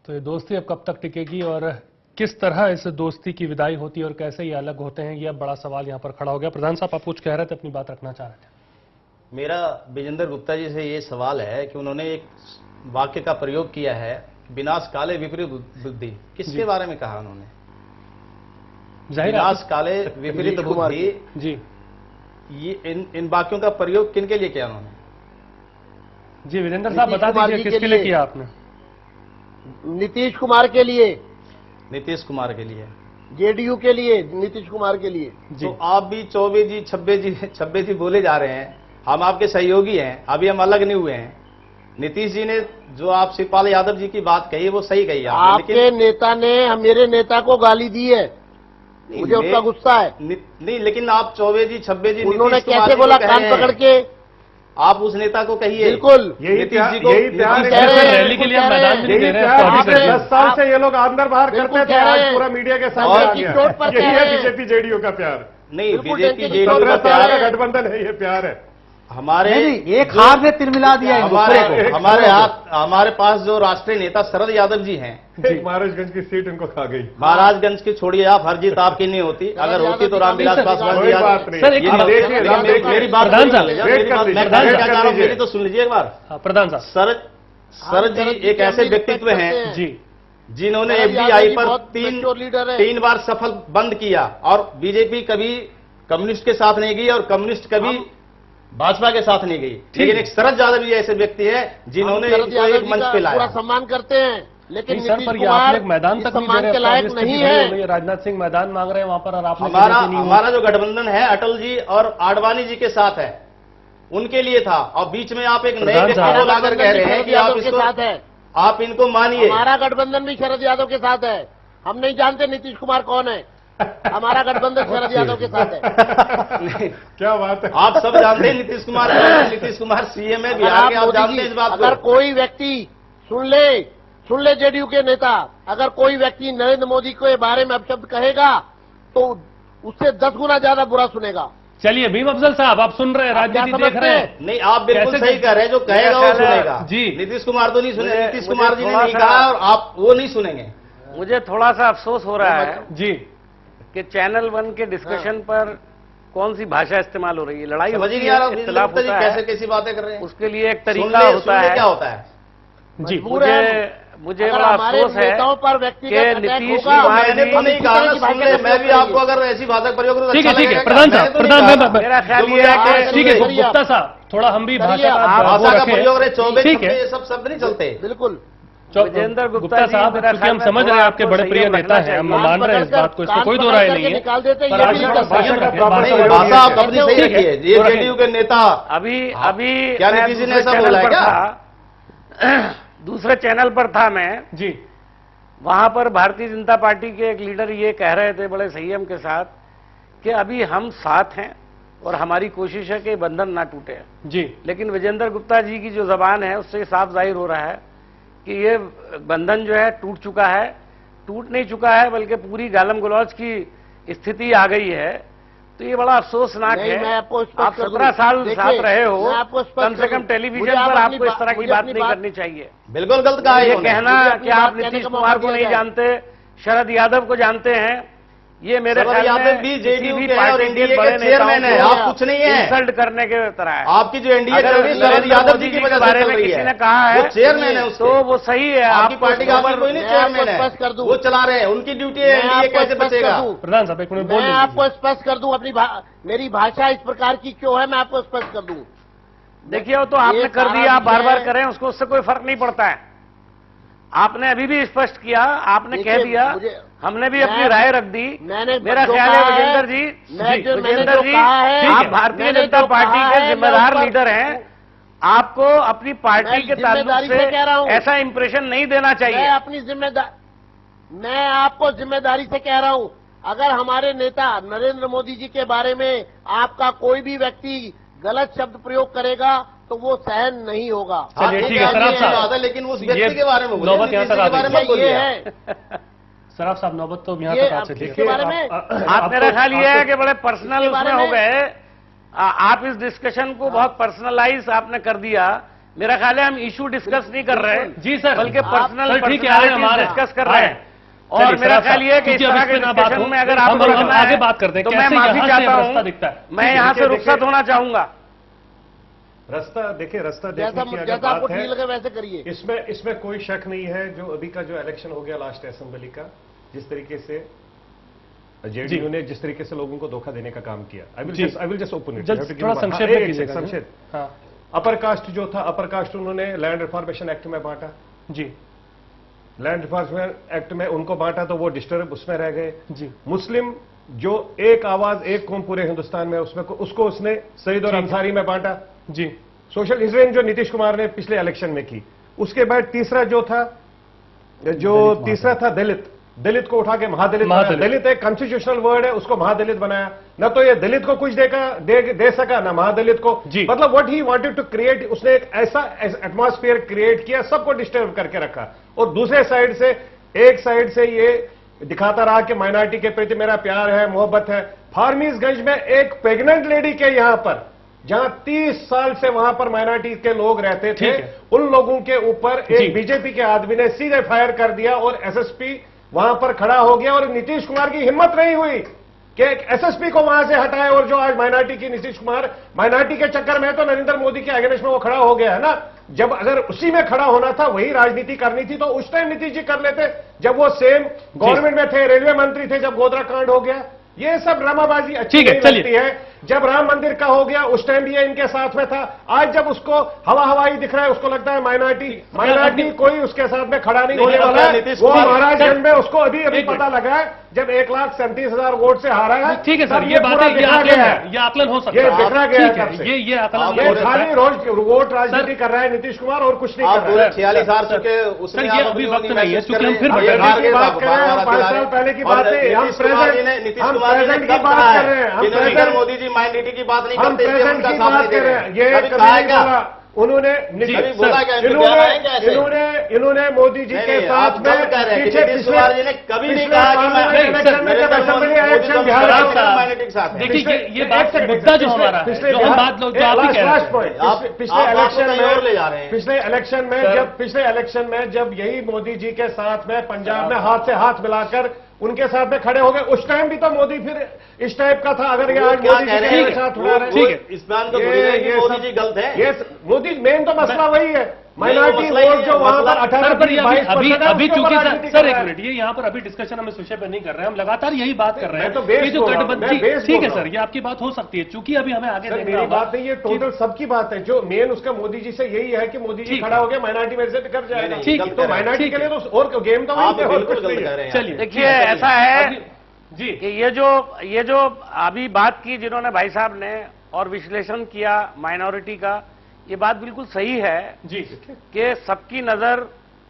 तो ये दोस्ती अब कब तक टिकेगी और किस तरह इस दोस्ती की विदाई होती है और कैसे ये अलग होते हैं, ये अब बड़ा सवाल यहाँ पर खड़ा हो गया। प्रधान साहब, आप कुछ कह रहे थे, अपनी बात रखना चाह रहे थे। मेरा विजेंद्र गुप्ता जी से ये सवाल है कि उन्होंने एक वाक्य का प्रयोग किया है, विनाश काले विपरीत बुद्धि। किसके बारे में कहा उन्होंने? विनाश काले विपरीत बुद्धि जी, ये इन वाक्यों का प्रयोग किन के लिए किया उन्होंने? जी विजेंद्र साहब बता दीजिए किसके लिए किया आपने? नीतीश कुमार के लिए। नीतीश कुमार के लिए, जेडीयू के लिए, नीतीश कुमार के लिए। तो आप भी चौबे जी छब्बे जी बोले जा रहे हैं, हम आपके सहयोगी हैं, अभी हम अलग नहीं हुए हैं। नीतीश जी ने जो आप शिवपाल यादव जी की बात कही वो सही कही आपके नेता ने मेरे नेता को गाली दी है, मुझे उसका गुस्सा है। नहीं, लेकिन आप चौबे जी छब्बे जी उन्होंने कैसे बोला कान पकड़ के? आप उस नेता को कहिए। बिल्कुल, नीतीश जी को रैली के लिए मैदान में दे रहे हैं। 10 साल से ये लोग अंदर बाहर करते थे, आज पूरा मीडिया के सामने आ गया। यही है बीजेपी जेडीयू का प्यार। नहीं, बीजेपी जेडीयू का प्यार का गठबंधन है, ये प्यार है। हमारे एक हार ने तिरमिला दिया हमारे पास जो राष्ट्रीय नेता शरद यादव जी हैं, महाराजगंज की सीट उनको खा गई। महाराजगंज की छोड़िए आप, हर जीत आपकी नहीं होती, अगर होती तो रामविलास पासवान जी। मेरी बात मेरी तो सुन लीजिए एक बार। प्रधान साहब, शरद जी एक ऐसे व्यक्तित्व हैं जी जिन्होंने एफडीआई पर तीन बार सफल बंद किया, और बीजेपी कभी कम्युनिस्ट के साथ नहीं गई और कम्युनिस्ट कभी भाजपा के साथ नहीं गई। लेकिन एक शरद यादव जी ऐसे व्यक्ति है जिन्होंने एक मंच पे लाया। पूरा सम्मान करते हैं, लेकिन सर पर आप लोग मैदान तक नहीं दे रहे, नहीं है। राजनाथ सिंह मैदान मांग रहे हैं वहां पर, और आप हमारा जो गठबंधन है अटल जी और आडवाणी जी के साथ है, उनके लिए था, और बीच में आप एक नए व्यक्ति को लाकर कह रहे हैं कि आप इसको, आप इनको मानिए। हमारा गठबंधन भी शरद यादव के साथ है, हम नहीं जानते नीतीश कुमार कौन है, हमारा गठबंधन शरद यादव के साथ है। क्या बात है, आप सब जानते हैं नीतीश कुमार सीएम है बिहार के, आप जानते हैं इस बात को। अगर कोई व्यक्ति सुन ले जेडीयू के नेता, अगर कोई व्यक्ति नरेंद्र मोदी के बारे में अपशब्द कहेगा तो उससे 10 गुना ज्यादा बुरा सुनेगा। चलिए भीम अफजल साहब, आप सुन रहे हैं, राजनीति देख रहे हैं। नहीं, आप बिल्कुल सही कह रहे हैं, जो कहेगा वो सुनेगा जी। नीतीश कुमार तो नहीं सुने, नीतीश कुमार जी ने नहीं कहा और आप वो नहीं सुनेंगे। मुझे थोड़ा सा अफसोस हो रहा है जी कि चैनल 1 के डिस्कशन पर कौन सी भाषा इस्तेमाल हो रही है। लड़ाई होती है, इख्तिलाफ होता है, कैसी बातें कर रहे हैं, उसके लिए एक तरीका होता है। क्या होता है जी, मुझे बड़ा अफसोस है कि नीतीश कुमार जी नहीं कहा, मैं भी आपको अगर ऐसी भाषा प्रयोग करूँ। ठीक है प्रधान साहब, मेरा ख्याल ये है कि ठीक है गुप्ता साहब, थोड़ा हम भी भाषा का प्रयोग रहे, 24 सब शब्द नहीं चलते। बिल्कुल विजेंद्र गुप्ता साहब, क्योंकि हम समझ रहे हैं आपके बड़े प्रिय नेता हैं, हम मान रहे हैं इस बात को, इसमें कोई दो राय नहीं है, पर आज भाषा आप अपनी सही रखिए। ये जेडीयू के नेता अभी क्या नीतीश जी ने ऐसा बोला है क्या? दूसरे चैनल पर था मैं जी, वहां पर भारतीय जनता पार्टी के एक लीडर ये कह रहे थे बड़े संयम के साथ कि अभी हम साथ हैं और हमारी कोशिश है कि बंधन ना टूटे जी। लेकिन विजेंद्र गुप्ता जी की जो जबान है उससे साफ जाहिर हो रहा है कि ये बंधन जो है टूट चुका है। टूट नहीं चुका है बल्कि पूरी गालम गलौज की स्थिति आ गई है। तो ये बड़ा अफसोसनाक है। आप 17 साल साथ रहे हो, कम से कम टेलीविजन पर आपको इस तरह की बात नहीं करनी चाहिए। बिल्कुल गलत कहा है ये कहना कि आप नीतीश कुमार को नहीं जानते, शरद यादव को जानते हैं, ये मेरे ख्याल में भी जेडीयू के और एनडीए के चेयरमैन है, आप कुछ नहीं है, इंसल्ट करने के तरह है। आपकी जो एनडीए शरद यादव जी के बारे में किसी ने कहा है चेयरमैन है, तो वो सही है। आपकी पार्टी का कोई नहीं चेयरमैन है, वो चला रहे हैं, उनकी ड्यूटी है, एनडीए कैसे बचेगा? प्रधान साहब एक मिनट, मैं आपको स्पष्ट कर दूं, अपनी मेरी भाषा इस प्रकार की क्यों है, मैं आपको स्पष्ट कर दूं। देखिए वो तो आपने कर दिया, आप बार बार करें उसको, उससे कोई फर्क नहीं पड़ता है। आपने अभी भी स्पष्ट किया, आपने कह दिया, हमने भी अपनी राय रख दी। मेरा ख्याल है विजेंद्र जी, आप भारतीय जनता पार्टी के जिम्मेदार लीडर हैं, आपको अपनी पार्टी के ताल्लुक से ऐसा इंप्रेशन नहीं देना चाहिए। अपनी मैं आपको जिम्मेदारी से कह रहा हूं, अगर हमारे नेता नरेंद्र मोदी जी के बारे में आपका कोई भी व्यक्ति गलत शब्द प्रयोग करेगा तो वो सहन नहीं होगा। चलिए ठीक है सराफ साहब, लेकिन उस व्यक्ति के बारे में नौबत यहाँ तक है। सराफ साहब नौबत तो यहाँ तक आपसे इसके बारे में आप, मेरा ख्याल ये है कि बड़े पर्सनल उसमें हो गए। आप इस डिस्कशन को बहुत पर्सनलाइज आपने कर दिया मेरा ख्याल है हम इशू डिस्कस नहीं कर रहे हैं जी सर, बल्कि पर्सनल ठीक है, डिस्कस कर रहे हैं। और मेरा ख्याल ये है कि इस तरह के डिस्कशन में अगर आप आगे बात करते हैं तो मैं माफी चाहता हूं, दिखता है, मैं यहाँ से रुखसत होना चाहूंगा। रास्ता देखिए, रास्ता देखने की अगर जैसा आपको बात ठीक लगे वैसे है, करिए। इसमें कोई शक नहीं है। जो अभी का जो इलेक्शन हो गया लास्ट असेंबली का, जिस तरीके से जेडीयू ने जिस तरीके से लोगों को धोखा देने का काम किया, I will just open it, थोड़ा संक्षेप में कीजिएगा। संक्षेप। अपर कास्ट जो था, अपर कास्ट उन्होंने लैंड रिफॉर्मेशन एक्ट में बांटा जी, लैंड रिफॉर्मेशन एक्ट में उनको बांटा तो वो डिस्टर्ब उसमें रह गए जी। मुस्लिम जो एक आवाज एक कौम पूरे हिंदुस्तान में, उसमें उसको उसने सईद और अंसारी में बांटा जी। सोशल इंजीनियरिंग जो नीतीश कुमार ने पिछले इलेक्शन में की। उसके बाद तीसरा था दलित को उठा के महादलित बनाया। दलित एक कॉन्स्टिट्यूशनल वर्ड है, उसको महादलित बनाया। न तो ये दलित को कुछ दे सका, ना महादलित को। मतलब what he wanted to create, उसने एक ऐसा एटमॉस्फेयर क्रिएट किया, सबको डिस्टर्ब करके रखा। और दूसरे साइड से, एक साइड से ये दिखाता रहा कि माइनॉरिटी के प्रति मेरा प्यार है, मोहब्बत है। फार्मीसगंज में एक प्रेग्नेंट लेडी के यहां पर, जहां 30 साल से वहां पर माइनॉरिटी के लोग रहते थे, उन लोगों के ऊपर एक बीजेपी के आदमी ने सीधे फायर कर दिया और एसएसपी वहां पर खड़ा हो गया। और नीतीश कुमार की हिम्मत नहीं हुई कि एसएसपी को वहां से हटाए। और जो आज माइनॉरिटी की नीतीश कुमार, माइनॉरिटी के चक्कर में तो नरेंद्र मोदी के अगेंस्ट में वो खड़ा हो गया है ना। जब अगर उसी में खड़ा होना था, वही राजनीति करनी थी, तो उस टाइम नीतीश जी कर लेते, जब वो सेम गवर्नमेंट में थे, रेलवे मंत्री थे, जब गोधरा कांड हो गया। ये सब ड्रामाबाजी अच्छी नहीं लगती है। जब राम मंदिर का हो गया, उस टाइम भी ये इनके साथ में था। आज जब उसको हवाई दिख रहा है, उसको लगता है माइनॉरिटी कोई उसके साथ में खड़ा नहीं होने वाला है। वो महाराजगंज में उसको अभी पता लगा है, जब 1,37,000 वोट से हारा है। ठीक है सर, ये बातें ये आकलन हो सकता है, ये दिखरा गया है। ये आकलन खाली रोज वोट राजनीति कर रहा है नीतीश कुमार, और कुछ नहीं कर रहा है। 46 हार चुके, उसमें ये अभी वक्त नहीं है, क्योंकि हम फिर बात कर रहे हैं। 5 साल पहले की बात है, हम प्रेजेंट की बात कर रहे हैं। हम मोदी जी माइनॉरिटी की बात नहीं हम करते, प्रेजेंट की बात कर रहे हैं। ये कभी नहीं बोला उन्होंने, इन्होंने मोदी जी के साथ में नीतीश कुमार जी ने कभी नहीं कहा कि मैं माइनॉरिटी के साथ। देखिए ये बात से मुद्दा जो हमारा पिछले इलेक्शन में जब यही मोदी जी के साथ में पंजाब में हाथ से हाथ मिलाकर उनके साथ में खड़े हो गए, उस टाइम भी तो मोदी फिर इस टाइप का था। अगर ये आज मोदी जी के साथ उड़ा रहे हैं, इस बात को मोदी जी गलत है। ये मोदी मेन तो मसला वही है, माइनॉरिटी वोट जो वहां पर 18 अभी चूंकि सर एक मिनट, ये यहाँ पर अभी डिस्कशन हम इस विषय पर नहीं कर रहे हैं, हम लगातार यही बात कर रहे हैं। ये जो गठबंधन, ठीक है सर, ये आपकी बात हो सकती है, चूंकि अभी हमें आगे देखना मेरी बात नहीं, ये टोटल सबकी बात है। जो मेन उसका मोदी जी से यही है कि मोदी जी खड़ा हो गया, माइनॉरिटी में से कर जाएगा। ठीक है, तो माइनॉरिटी के लिए तो और गेम तो चलिए देखिए, ऐसा है जी कि ये जो अभी बात की जिन्होंने भाई साहब ने और विश्लेषण किया माइनॉरिटी का, ये बात बिल्कुल सही है जी कि सबकी नजर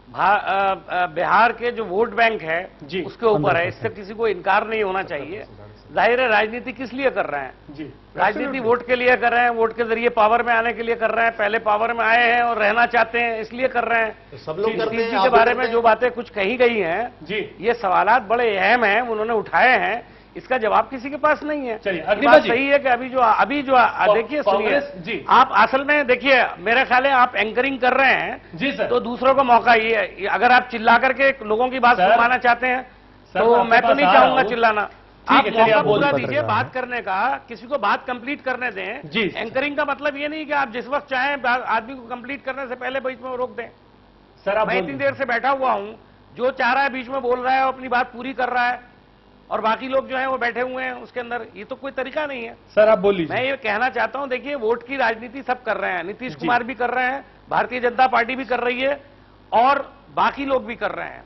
बिहार के जो वोट बैंक है जी उसके ऊपर है। इससे किसी को इनकार नहीं होना चाहिए। जाहिर है राजनीति किस लिए कर रहे हैं जी, राजनीति वोट के लिए कर रहे हैं, वोट के जरिए पावर में आने के लिए कर रहे हैं। पहले पावर में आए हैं और रहना चाहते हैं, इसलिए कर रहे हैं। तो सब लोग करते हैं। के बारे में जो बातें कुछ कही गई हैं जी, ये सवालात बड़े अहम हैं, उन्होंने उठाए हैं, इसका जवाब किसी के पास नहीं है। चलिए अगली बात सही है कि अभी जो देखिए सुनिए जी, आप असल में देखिए, मेरा ख्याल है आप एंकरिंग कर रहे हैं जी सर, तो दूसरों को मौका ये, अगर आप चिल्ला करके लोगों की बात सुनवाना चाहते हैं तो मैं तो नहीं चाहूंगा चिल्लाना। आप मौका पूरा दीजिए बात करने का, किसी को बात कंप्लीट करने दें जी। एंकरिंग का मतलब ये नहीं कि आप जिस वक्त चाहें आदमी को कंप्लीट करने से पहले बीच में रोक दें। सर मैं इतनी देर से बैठा हुआ हूं, जो चाह रहा है बीच में बोल रहा है और अपनी बात पूरी कर रहा है, और बाकी लोग जो हैं वो बैठे हुए हैं उसके अंदर। ये तो कोई तरीका नहीं है। सर आप बोलिए। मैं ये कहना चाहता हूं, देखिए वोट की राजनीति सब कर रहे हैं, नीतीश कुमार भी कर रहे हैं, भारतीय जनता पार्टी भी कर रही है, और बाकी लोग भी कर रहे हैं।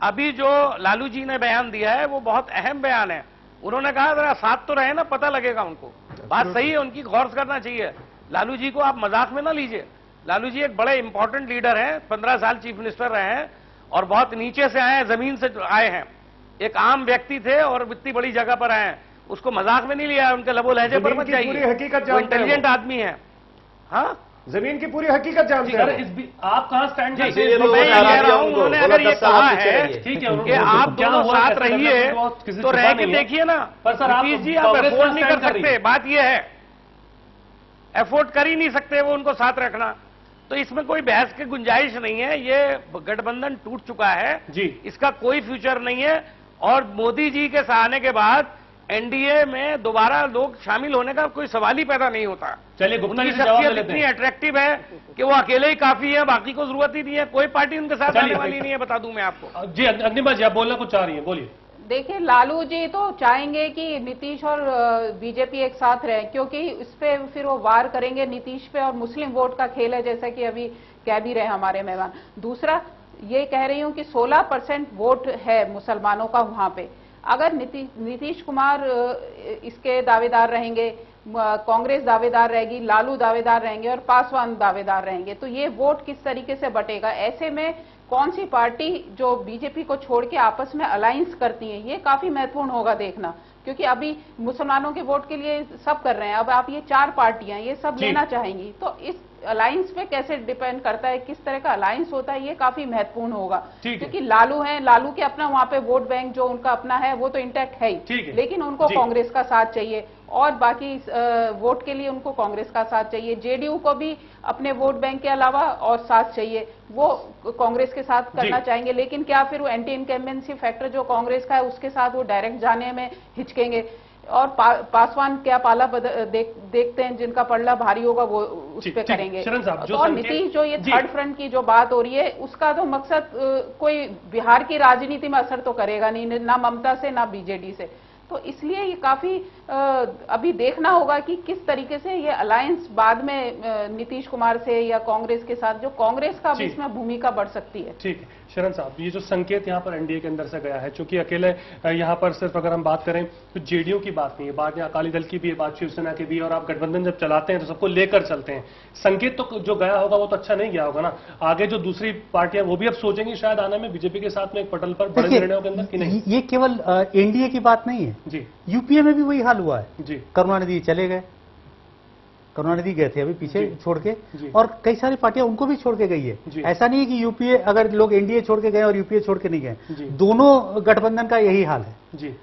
अभी जो लालू जी ने बयान दिया है वो बहुत अहम बयान है। उन्होंने कहा जरा साथ तो रहे ना, पता लगेगा उनको। बात सही है, उनकी गौर करना चाहिए। लालू जी को आप मजाक में ना लीजिए। लालू जी एक बड़े इंपॉर्टेंट लीडर हैं, 15 साल चीफ मिनिस्टर रहे हैं और बहुत नीचे से आए हैं, जमीन से आए हैं। एक आम व्यक्ति थे और इतनी बड़ी जगह पर आए हैं, उसको मजाक में नहीं लिया, उनके लबो लहजे पर मत जाइए। हकीकत इंटेलिजेंट आदमी है। हाँ, जमीन की पूरी हकीकत जानते हैं। आप कहां स्टैंड करते हैं? मैं ये कह रहा हूं, उन्होंने अगर ये कहा है ठीक है कि आप दोनों साथ रहिए तो रह के देखिए ना। नीतीश जी आप अफोर्ड नहीं कर सकते, बात ये है, अफोर्ड कर ही नहीं सकते वो उनको साथ रखना। तो इसमें कोई बहस की गुंजाइश नहीं है। ये गठबंधन टूट चुका है जी, इसका कोई फ्यूचर नहीं है। और मोदी जी के सहारे के बाद एनडीए में दोबारा लोग शामिल होने का कोई सवाल ही पैदा नहीं होता। चलिए गुप्ता जी उनकी जवाब शख्सियत लेते इतनी हैं। अट्रैक्टिव है कि वो अकेले ही काफी है, बाकी को जरूरत ही नहीं है, कोई पार्टी उनके साथ आने वाली नहीं है, बता दूं मैं आपको। जी अग्निमा जी, आप बोलना कुछ चाह रही है, बोलिए। देखिए, लालू जी तो चाहेंगे कि नीतीश और बीजेपी एक साथ रहे, क्योंकि इस पे फिर वो वार करेंगे नीतीश पे, और मुस्लिम वोट का खेल है, जैसा कि अभी कह भी रहे हमारे मेहमान। दूसरा, ये कह रही हूं कि 16% वोट है मुसलमानों का वहां पे। अगर नीतीश कुमार इसके दावेदार रहेंगे, कांग्रेस दावेदार रहेगी, लालू दावेदार रहेंगे और पासवान दावेदार रहेंगे, तो ये वोट किस तरीके से बटेगा? ऐसे में कौन सी पार्टी जो बीजेपी को छोड़ के आपस में अलायंस करती है, ये काफी महत्वपूर्ण होगा देखना, क्योंकि अभी मुसलमानों के वोट के लिए सब कर रहे हैं। अब आप ये 4 पार्टियां ये सब लेना चाहेंगी, तो इस अलायंस पे कैसे डिपेंड करता है, किस तरह का अलायंस होता है, ये काफी महत्वपूर्ण होगा। क्योंकि लालू है, लालू के अपना वहां पे वोट बैंक जो उनका अपना है वो तो इंटैक्ट है ही, लेकिन उनको कांग्रेस का साथ चाहिए, और बाकी वोट के लिए उनको कांग्रेस का साथ चाहिए। जेडीयू को भी अपने वोट बैंक के अलावा और साथ चाहिए, वो कांग्रेस के साथ करना चाहेंगे, लेकिन क्या फिर वो एंटी इनकम्बेंसी फैक्टर जो कांग्रेस का है उसके साथ वो डायरेक्ट जाने में हिचकेंगे? और पासवान क्या पाला देखते हैं, जिनका पल्ला भारी होगा वो उस पे करेंगे। तो और नीतीश जो ये थर्ड फ्रंट की जो बात हो रही है, उसका तो मकसद कोई बिहार की राजनीति में असर तो करेगा नहीं, ना ममता से ना बीजेडी से। तो इसलिए ये काफी अभी देखना होगा कि किस तरीके से ये अलायंस बाद में नीतीश कुमार से या कांग्रेस के साथ, जो कांग्रेस का भी इसमें भूमिका बढ़ सकती है। ठीक है शरण साहब, ये जो संकेत यहाँ पर एनडीए के अंदर से गया है, चूंकि अकेले यहाँ पर सिर्फ अगर हम बात करें तो जेडीयू की बात नहीं है, बात यहाँ अकाली दल की भी है, बात शिवसेना की भी है, और आप गठबंधन जब चलाते हैं तो सबको लेकर चलते हैं। संकेत तो जो गया होगा वो तो अच्छा नहीं गया होगा ना। आगे जो दूसरी पार्टियां वो भी अब सोचेंगी शायद आने में बीजेपी के साथ में एक पटल पर बड़े निर्णयों के अंदर कि नहीं। ये केवल एनडीए की बात नहीं है जी, यूपीए में भी वही हाल हुआ है जी। करुणानिधि चले गए, करुणानिधि गए थे अभी पीछे छोड़ के, और कई सारी पार्टियां उनको भी छोड़ के गई है। ऐसा नहीं है कि यूपीए, अगर लोग एनडीए छोड़ के गए और यूपीए छोड़ के नहीं गए, दोनों गठबंधन का यही हाल है जी।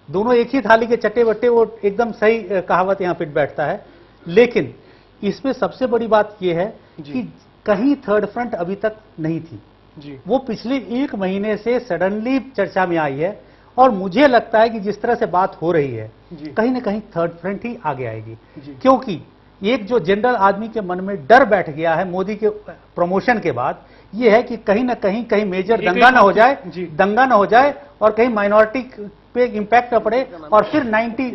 दोनों एक ही थाली के चट्टे बट्टे, वो एकदम सही कहावत यहाँ फिट बैठता है। लेकिन इसमें सबसे बड़ी बात यह है कि कहीं थर्ड फ्रंट अभी तक नहीं थी जी। वो पिछले 1 महीने से सडनली चर्चा में आई है, और मुझे लगता है कि जिस तरह से बात हो रही है कहीं ना कहीं थर्ड फ्रंट ही आगे आएगी, क्योंकि एक जो जनरल आदमी के मन में डर बैठ गया है मोदी के प्रमोशन के बाद, यह है कि कहीं ना कहीं मेजर दंगा ना हो जाए और कहीं माइनॉरिटी पे इम्पैक्ट न पड़े, और फिर 90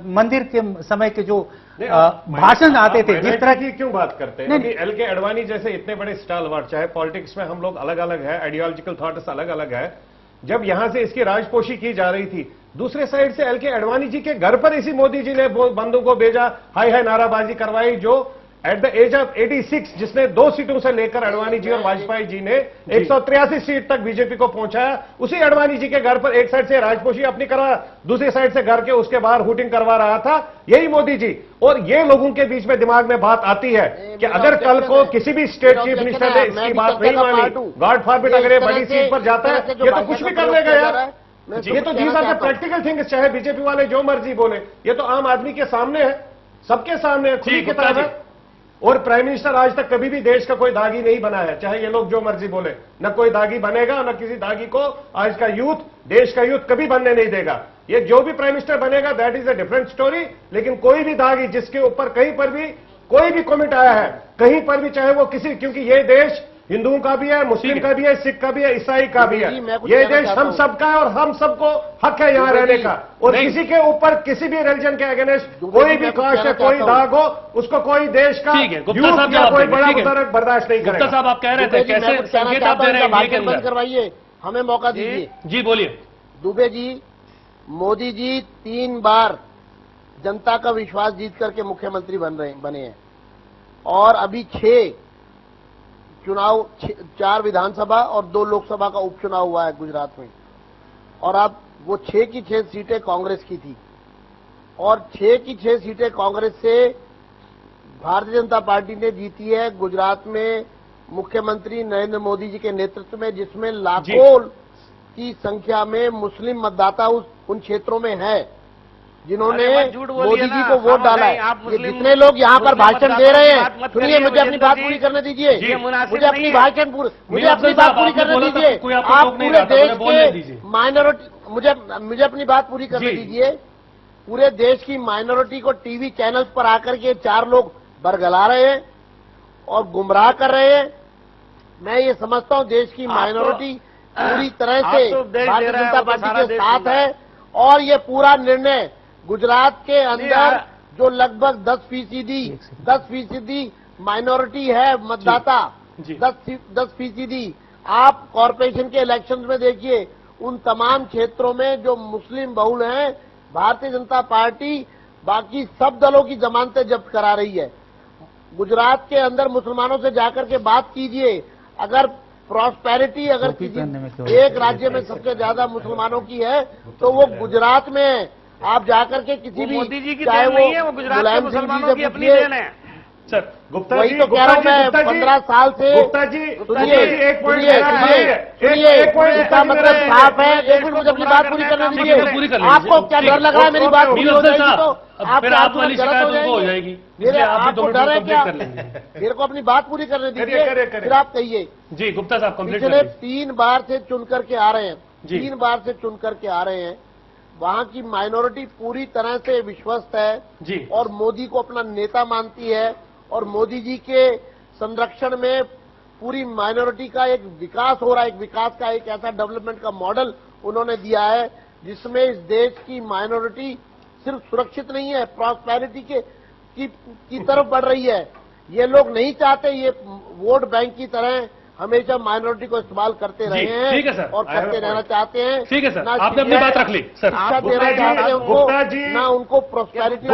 मंदिर के समय के जो भाषण आते थे, जिस तरह की क्यों बात करते हैं? एल के अडवाणी जैसे इतने बड़े स्टालवार, चाहे पॉलिटिक्स में हम लोग अलग अलग है, आइडियोलॉजिकल थॉट्स अलग अलग है, जब यहां से इसकी राजपोशी की जा रही थी, दूसरे साइड से एल के अडवाणी जी के घर पर इसी मोदी जी ने बंदूकों को भेजा, हाय हाय नाराबाजी करवाई, जो एट द एज ऑफ 86 जिसने 2 सीटों से लेकर अडवाणी जी और वाजपेयी जी ने 183 सीट तक बीजेपी को पहुंचाया, उसी अडवाणी जी के घर पर एक साइड से राजपोशी अपनी करवा, दूसरी साइड से घर के उसके बाहर हुटिंग करवा रहा था यही मोदी जी। और ये लोगों के बीच में दिमाग में बात आती है कि अगर कल को किसी भी स्टेट चीफ मिनिस्टर ने इसकी बात नहीं मानी, गॉड फॉरबिड अगर ये बड़ी सीट पर जाता है, ये तो कुछ भी कर लेगा यार। ये तो these are the practical things, चाहे बीजेपी वाले जो मर्जी बोले, ये तो आम आदमी के सामने है, सबके सामने है, खुली किताब है। और प्राइम मिनिस्टर आज तक कभी भी देश का कोई दागी नहीं बना है, चाहे ये लोग जो मर्जी बोले, न कोई दागी बनेगा, न किसी दागी को आज का यूथ, देश का यूथ कभी बनने नहीं देगा। ये जो भी प्राइम मिनिस्टर बनेगा that is a different story, लेकिन कोई भी दागी जिसके ऊपर कहीं पर भी कोई भी कमेंट आया है, कहीं पर भी, चाहे वो किसी, क्योंकि ये देश हिंदुओं का भी है, मुस्लिम का भी है, सिख का भी है, ईसाई का भी है, ये देश हम सबका है और हम सबको हक है यहाँ रहने का। और किसी के ऊपर किसी भी रिलीजन के अगेंस्ट कोई भी कास्ट है, कोई दाग हो, उसको कोई देश का यूथ या कोई बड़ा बुजुर्ग बर्दाश्त नहीं करेगा। साहब आप कह रहे थे कैसे संकेत आप दे रहे हैं, बंद करवाइए, हमें मौका दीजिए। जी बोलिए। दुबे जी, मोदी जी 3 बार जनता का विश्वास जीत करके मुख्यमंत्री बने हैं, और अभी 6 चुनाव, 4 विधानसभा और 2 लोकसभा का उपचुनाव हुआ है गुजरात में, और अब वो 6 की 6 सीटें कांग्रेस की थी, और 6 की 6 सीटें कांग्रेस से भारतीय जनता पार्टी ने जीती है गुजरात में मुख्यमंत्री नरेंद्र मोदी जी के नेतृत्व में, जिसमें लाखों की संख्या में मुस्लिम मतदाता उन क्षेत्रों में है। जिन्होंने मोदी जी को वोट डाला है। ये जितने लोग यहाँ पर भाषण दे रहे हैं, सुनिए, मुझे अपनी बात पूरी करने दीजिए, मुझे अपनी बात पूरी करने दीजिए। आप पूरे देश के माइनॉरिटी, मुझे अपनी बात पूरी करने दीजिए। पूरे देश की माइनॉरिटी को टीवी चैनल पर आकर के 4 लोग बरगला रहे हैं और गुमराह कर रहे हैं। मैं ये समझता हूँ देश की माइनॉरिटी पूरी तरह से भारतीय जनता पार्टी के साथ है और ये पूरा निर्णय गुजरात के अंदर जो लगभग 10% माइनॉरिटी है मतदाता, 10%। आप कॉरपोरेशन के इलेक्शंस में देखिए, उन तमाम क्षेत्रों में जो मुस्लिम बहुल हैं, भारतीय जनता पार्टी बाकी सब दलों की जमानतें जब्त करा रही है। गुजरात के अंदर मुसलमानों से जाकर के बात कीजिए, अगर प्रॉस्पेरिटी अगर किसी एक राज्य में सबसे ज्यादा मुसलमानों की है तो वो गुजरात में है। आप जाकर के किसी भी, मोदी जी की चाहे देन नहीं है, वो गुजरात के मुसलमानों की अपनी देन है। सर गुप्ता वही जी, तो कह रहा हूं मैं, 15 साल से। गुप्ता जी सुनिए, एक पॉइंट इसका मतलब साफ है। एक मिनट, मुझे अपनी बात पूरी करने दीजिए। आपको क्या डर लग रहा है मेरी बात पूरी हो जाएगी तो आप गलत हो जाएगी? मेरे आपको डर है क्या? मेरे को अपनी बात पूरी करने दीजिए, फिर आप कहिए। जी गुप्ता साहब कंप्लीट पिछले 3 बार से चुन करके आ रहे हैं, 3 बार से चुन करके आ रहे हैं। वहां की माइनॉरिटी पूरी तरह से विश्वस्त है जी, और मोदी को अपना नेता मानती है और मोदी जी के संरक्षण में पूरी माइनॉरिटी का एक विकास हो रहा है। एक विकास का एक ऐसा डेवलपमेंट का मॉडल उन्होंने दिया है जिसमें इस देश की माइनॉरिटी सिर्फ सुरक्षित नहीं है, प्रॉस्पेरिटी की तरफ बढ़ रही है। ये लोग नहीं चाहते ये वोट बैंक की तरह हमेशा माइनॉरिटी को इस्तेमाल करते रहे हैं। ठीक है सर, और करते रहना चाहते हैं। ठीक है सर, आपने अपनी बात रख ली सर। शिक्षा देना चाहते हैं गुप्ता जी, ना उनको प्रॉस्पेरिटी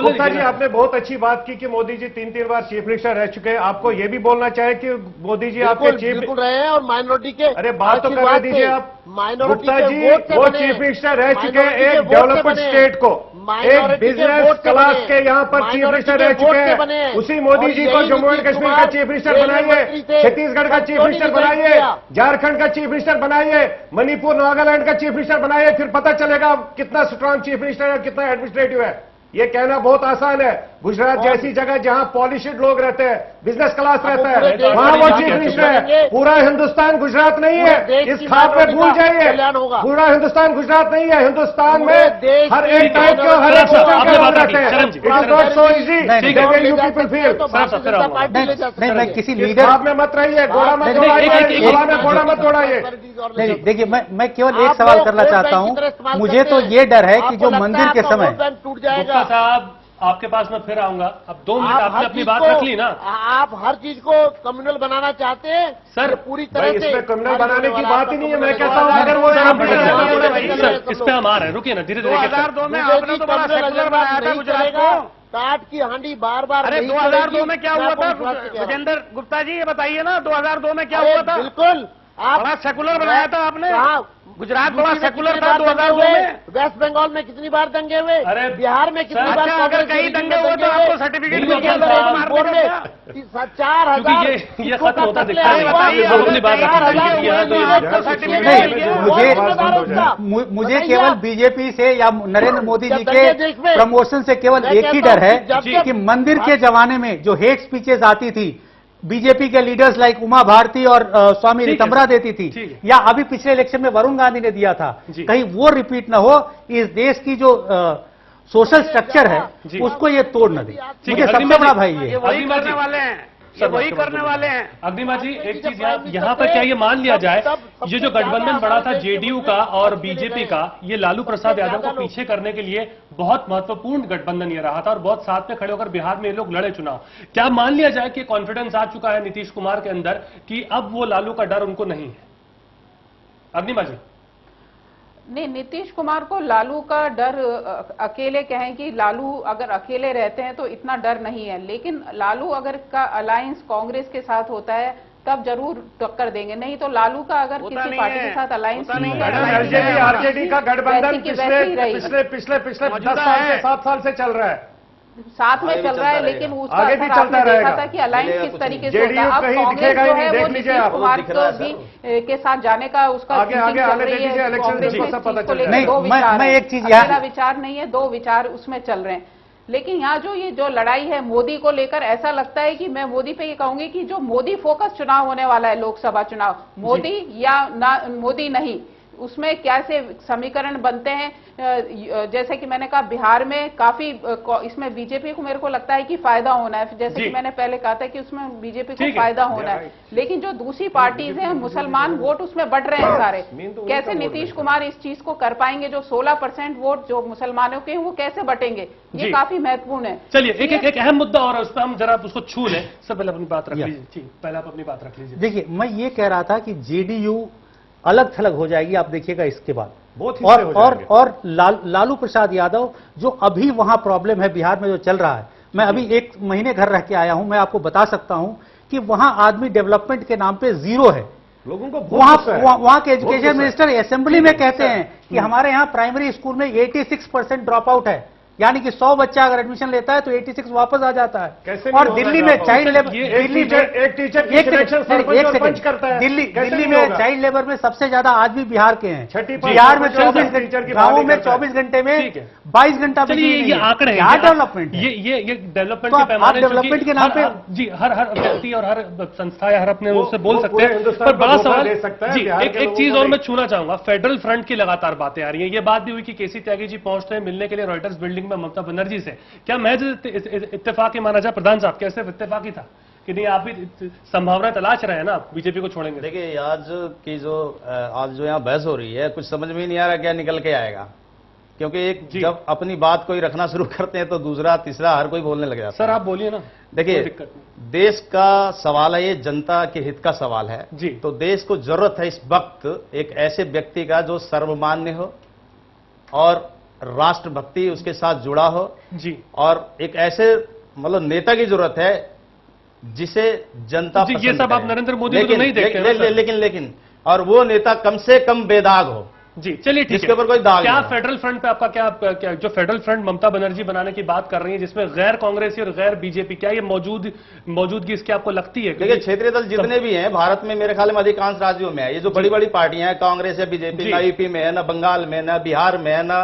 गुप्ता जी आपने बहुत अच्छी बात की कि मोदी जी 3 बार चीफ मिनिस्टर रह चुके हैं। आपको ये भी बोलना चाहे कि मोदी जी आपके चीफ बिल्कुल रहे हैं और माइनॉरिटी के, अरे बात तो करने दीजिए आप। माइनॉरिटी गुप्ता जी वो चीफ मिनिस्टर रह चुके हैं एक डेवलप्ड स्टेट को, एक बिजनेस क्लास के यहाँ पर चीफ मिनिस्टर रह चुके हैं। उसी मोदी जी को जम्मू एंड कश्मीर का चीफ मिनिस्टर बनाइए, छत्तीसगढ़ का चीफ मिनिस्टर बनाइए, झारखंड का चीफ मिनिस्टर बनाइए, मणिपुर नागालैंड का चीफ मिनिस्टर बनाइए, फिर पता चलेगा कितना स्ट्रांग चीफ मिनिस्टर है, कितना एडमिनिस्ट्रेटिव है। ये कहना बहुत आसान है। गुजरात जैसी जगह जहां पॉलिशिड लोग रहते हैं, बिजनेस क्लास रहता है, वहां वो चीफ मिनिस्टर है। पूरा हिंदुस्तान गुजरात नहीं है, इस खाप पे भूल जाइए। पूरा हिंदुस्तान गुजरात नहीं है। हिंदुस्तान में हर एक टाइप के हर एक सोचने के लोग रहते हैं। It is not so easy you people feel. नहीं, मैं किसी लीडर आप में मत रहिए, घोड़ा मत दौड़ाइए, हवा में घोड़ा मत दौड़ाइए। नहीं देखिए, मैं केवल एक सवाल करना चाहता हूं। मुझे तो ये डर है कि जो मंदिर के समय टूट जाएगा। साहब आपके पास मैं फिर आऊंगा। अब 2 मिनट आपने अपनी बात रख ली ना। आप हर चीज को कम्युनल बनाना चाहते हैं सर, पूरी तरह से। इसमें कम्युनल बनाने की बात ही नहीं है। मैं कहता हूं अगर वो सर इस पे हम आ रहे हैं, रुकिए ना, धीरे धीरे। 2002 में आपने तो बड़ा सेकुलर बनाया था गुजरात को। काट की हांडी बार बार। अरे 2002 में क्या हुआ था विजेंद्र गुप्ता जी, ये बताइए ना 2002 में क्या हुआ था? बिल्कुल आप बड़ा सेकुलर बनाया था आपने। गुजरात बड़ा सेकुलर था 2002 में। वेस्ट बंगाल में कितनी बार दंगे हुए? अरे बिहार में कितनी बार? अगर कहीं दंगे हुए तो आपको सर्टिफिकेट मिल गया। 4,000 खत्म होता दिखता है। मुझे केवल बीजेपी से या नरेंद्र मोदी जी के प्रमोशन से केवल एक ही डर है कि मंदिर के जमाने में जो हेट स्पीचेस आती थी बीजेपी के लीडर्स लाइक उमा भारती और स्वामी रितंबरा देती थी, या अभी पिछले इलेक्शन में वरुण गांधी ने दिया था, कहीं वो रिपीट न हो। इस देश की जो सोशल स्ट्रक्चर है उसको ये तोड़ न दे। मुझे सबसे बड़ा भाई ये वही करने वाले हैं, ये वही करने वाले हैं। अग्निमा जी एक चीज यहाँ पर क्या ये मान लिया जाए, ये जो गठबंधन बड़ा था जेडीयू का और बीजेपी का, ये लालू प्रसाद यादव को पीछे करने के लिए बहुत महत्वपूर्ण गठबंधन ये रहा था और बहुत साथ में खड़े होकर बिहार में ये लोग लड़े चुनाव। क्या मान लिया जाए कि कॉन्फिडेंस आ चुका है नीतीश कुमार के अंदर कि अब वो लालू का डर उनको नहीं है? अग्निमा जी। नहीं, नीतीश कुमार को लालू का डर, अकेले कहें कि लालू अगर अकेले रहते हैं तो इतना डर नहीं है, लेकिन लालू अगर का अलायंस कांग्रेस के साथ होता है तब जरूर टक्कर देंगे। नहीं तो लालू का अगर किसी पार्टी के साथ अलायंस नहीं है, आरजेडी का गठबंधन पिछले 10 साल से 7 साल से चल रहा है। साथ में चल रहा है, लेकिन उसका आगे भी असर चलता आपने देखा रहेगा। था कि अलायंस किस तरीके से जेडीयू होता है। अब कहीं कांग्रेस दिखेगा ही जो नहीं, है देख वो लीजिए नीतीश आप। कुमार को भी के साथ जाने का उसका आगे thinking चल आने रही दीजिए, है। इलेक्शन कांग्रेस में देखो इस सब पता चीज को चल लेकर जाएगा। दो विचार मैं हैं। एक चीज यहाँ- अकेला विचार नहीं है, दो विचार उसमें चल रहे हैं। लेकिन यहाँ जो ये जो लड़ाई है मोदी को लेकर, ऐसा लगता है कि मैं मोदी पे ये कहूंगी कि जो मोदी फोकस चुनाव होने वाला है, लोकसभा चुनाव, मोदी या ना मोदी नहीं, उसमें कैसे समीकरण बनते हैं। जैसे कि मैंने कहा बिहार में काफी इसमें बीजेपी को मेरे को लगता है कि फायदा होना है, जैसे कि मैंने पहले कहा था कि उसमें बीजेपी को फायदा होना है। लेकिन जो दूसरी पार्टीज हैं, मुसलमान वोट उसमें बढ़ रहे हैं सारे। कैसे नीतीश कुमार इस चीज को कर पाएंगे? जो 16% वोट जो मुसलमानों के हैं वो कैसे बटेंगे, ये काफी महत्वपूर्ण है। चलिए एक अहम मुद्दा और उस पर हम जरा उसको छू लें। सब पहले अपनी बात रख लीजिए। ठीक, पहले आप अपनी बात रख लीजिए। देखिए, मैं ये कह रहा था कि जेडीयू अलग थलग हो जाएगी, आप देखिएगा इसके बाद। और लालू प्रसाद यादव, जो अभी वहां प्रॉब्लम है बिहार में जो चल रहा है, मैं अभी 1 महीने घर रह के आया हूं, मैं आपको बता सकता हूं कि वहां आदमी डेवलपमेंट के नाम पे जीरो है। लोगों को वहां के एजुकेशन मिनिस्टर असेंबली में कहते हैं कि हमारे यहां प्राइमरी स्कूल में 86% ड्रॉप आउट है, यानी कि 100 बच्चा अगर एडमिशन लेता है तो 86 वापस आ जाता है। कैसे और दिल्ली में चाइल्ड लेबर, दिल्ली में एक टीचर की सिलेक्शन सरपंच और पंच करता है। दिल्ली में चाइल्ड लेबर में सबसे ज्यादा आदमी बिहार के हैं। छठी बिहार में 24 घंटे, गाँवों में 24 घंटे में 22 घंटा। चलिए ये आंकड़े हैं, क्या डेवलपमेंट, ये डेवलपमेंट के पैमाने डेवलपमेंट के नाम पे जी हर व्यक्ति और हर संस्था या हर अपने उससे बोल सकते हैं, पर बड़ा सवाल जी एक चीज और मैं छूना चाहूंगा। फेडरल फ्रंट की लगातार बातें आ रही हैं। ये बात भी हुई कि केसी त्यागी जी पहुंचते हैं मिलने के लिए रॉयटर्स बिल्डिंग में ममता बनर्जी से। क्या महज इत्तेफाक ही माना जाए? प्रधान साहब, कैसे इत्तेफाक ही था कि नहीं, आप भी संभावना तलाश रहे हैं ना बीजेपी को छोड़ेंगे? देखिए, आज जो यहाँ बहस हो रही है, कुछ समझ में ही नहीं आ रहा क्या निकल के आएगा, क्योंकि एक जब अपनी बात कोई रखना शुरू करते हैं तो दूसरा तीसरा हर कोई बोलने लग जाता है। सर आप बोलिए ना। देखिए, देश का सवाल है, ये जनता के हित का सवाल है जी। तो देश को जरूरत है इस वक्त एक ऐसे व्यक्ति का जो सर्वमान्य हो और राष्ट्रभक्ति उसके साथ जुड़ा हो जी, और एक ऐसे मतलब नेता की जरूरत है जिसे जनता जी, ये सब आप नरेंद्र मोदी को तो नहीं देखते लेकिन और वो नेता कम से कम बेदाग हो जी। चलिए ठीक है, इसके ऊपर कोई दाग क्या फेडरल फ्रंट पे आपका क्या जो फेडरल फ्रंट ममता बनर्जी बनाने की बात कर रही है, जिसमें गैर कांग्रेसी और गैर बीजेपी, क्या ये मौजूदगी इसकी आपको लगती है? देखिए, क्षेत्रीय दल जितने भी हैं भारत में, मेरे ख्याल में अधिकांश राज्यों में है। ये जो बड़ी बड़ी पार्टियां हैं, कांग्रेस या बीजेपी, ना यूपी में है, ना बंगाल में, ना बिहार में है, ना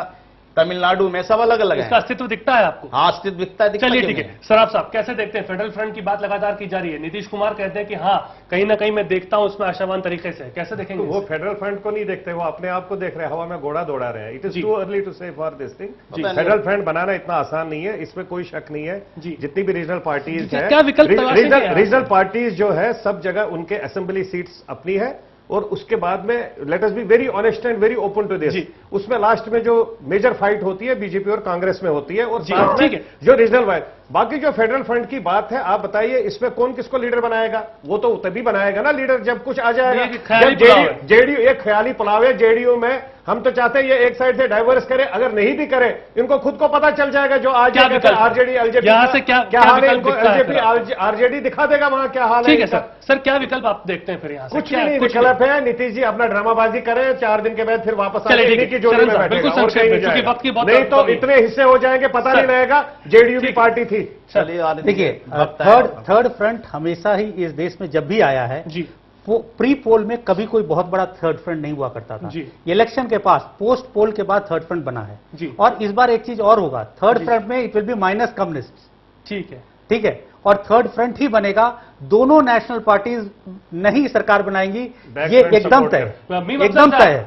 तमिलनाडु में, सब अलग अलग है। इसका अस्तित्व दिखता है आपको? हाँ, अस्तित्व दिखता है। चलिए ठीक है, सराफ साहब कैसे देखते हैं? फेडरल फ्रंट की बात लगातार की जा रही है, नीतीश कुमार कहते हैं कि हाँ कहीं ना कहीं मैं देखता हूं उसमें आशावान तरीके से, कैसे देखेंगे? वो फेडरल फ्रंट को नहीं देखते, वो अपने आप को देख रहे हैं, हवा में घोड़ा दौड़ा रहे हैं। It is too early to say for this thing. Federal front बनाना इतना आसान नहीं है, इसमें कोई शक नहीं है। जितनी भी रीजनल पार्टीज है, क्या विकल्प रीजनल पार्टीज जो है सब जगह उनके असेंबली सीट्स अपनी है, और उसके बाद में let us be very honest and very open to this, उसमें लास्ट में जो मेजर फाइट होती है बीजेपी और कांग्रेस में होती है, और साथ में जो रीजनल वाइज बाकी जो फेडरल फ्रंट की बात है, आप बताइए इसमें कौन किसको लीडर बनाएगा? वो तो तभी बनाएगा ना लीडर जब कुछ आ जाएगा। जेडीयू एक ख्याली पुलाव है। जेडीयू में हम तो चाहते हैं ये एक साइड से डाइवर्स करे, अगर नहीं भी करे इनको खुद को पता चल जाएगा जो आज आरजेडी एलजेपी क्या हाल है, इनको एलजेपी आरजेडी दिखा देगा वहां क्या हाल है। ठीक है सर, क्या विकल्प आप देखते हैं फिर यहाँ? कुछ भी नहीं विकल्प है। नीतीश जी अपना ड्रामाबाजी करें, 4 दिन के बाद फिर वापस आने की जोड़ी में बैठेगा और कहीं नहीं जाएगा। नहीं तो इतने हिस्से हो जाएंगे पता नहीं रहेगा जेडीयू की पार्टी थी। देखिए, थर्ड फ्रंट हमेशा ही इस देश में जब भी आया है जी, वो प्री पोल में कभी कोई बहुत बड़ा थर्ड फ्रंट नहीं हुआ करता था। इलेक्शन के पास पोस्ट पोल के बाद थर्ड फ्रंट बना है जी। और इस बार एक चीज और होगा, थर्ड फ्रंट में it will be minus communist. ठीक है, और थर्ड फ्रंट ही बनेगा। दोनों नेशनल पार्टीज नहीं सरकार बनाएंगी, ये एकदम तय है।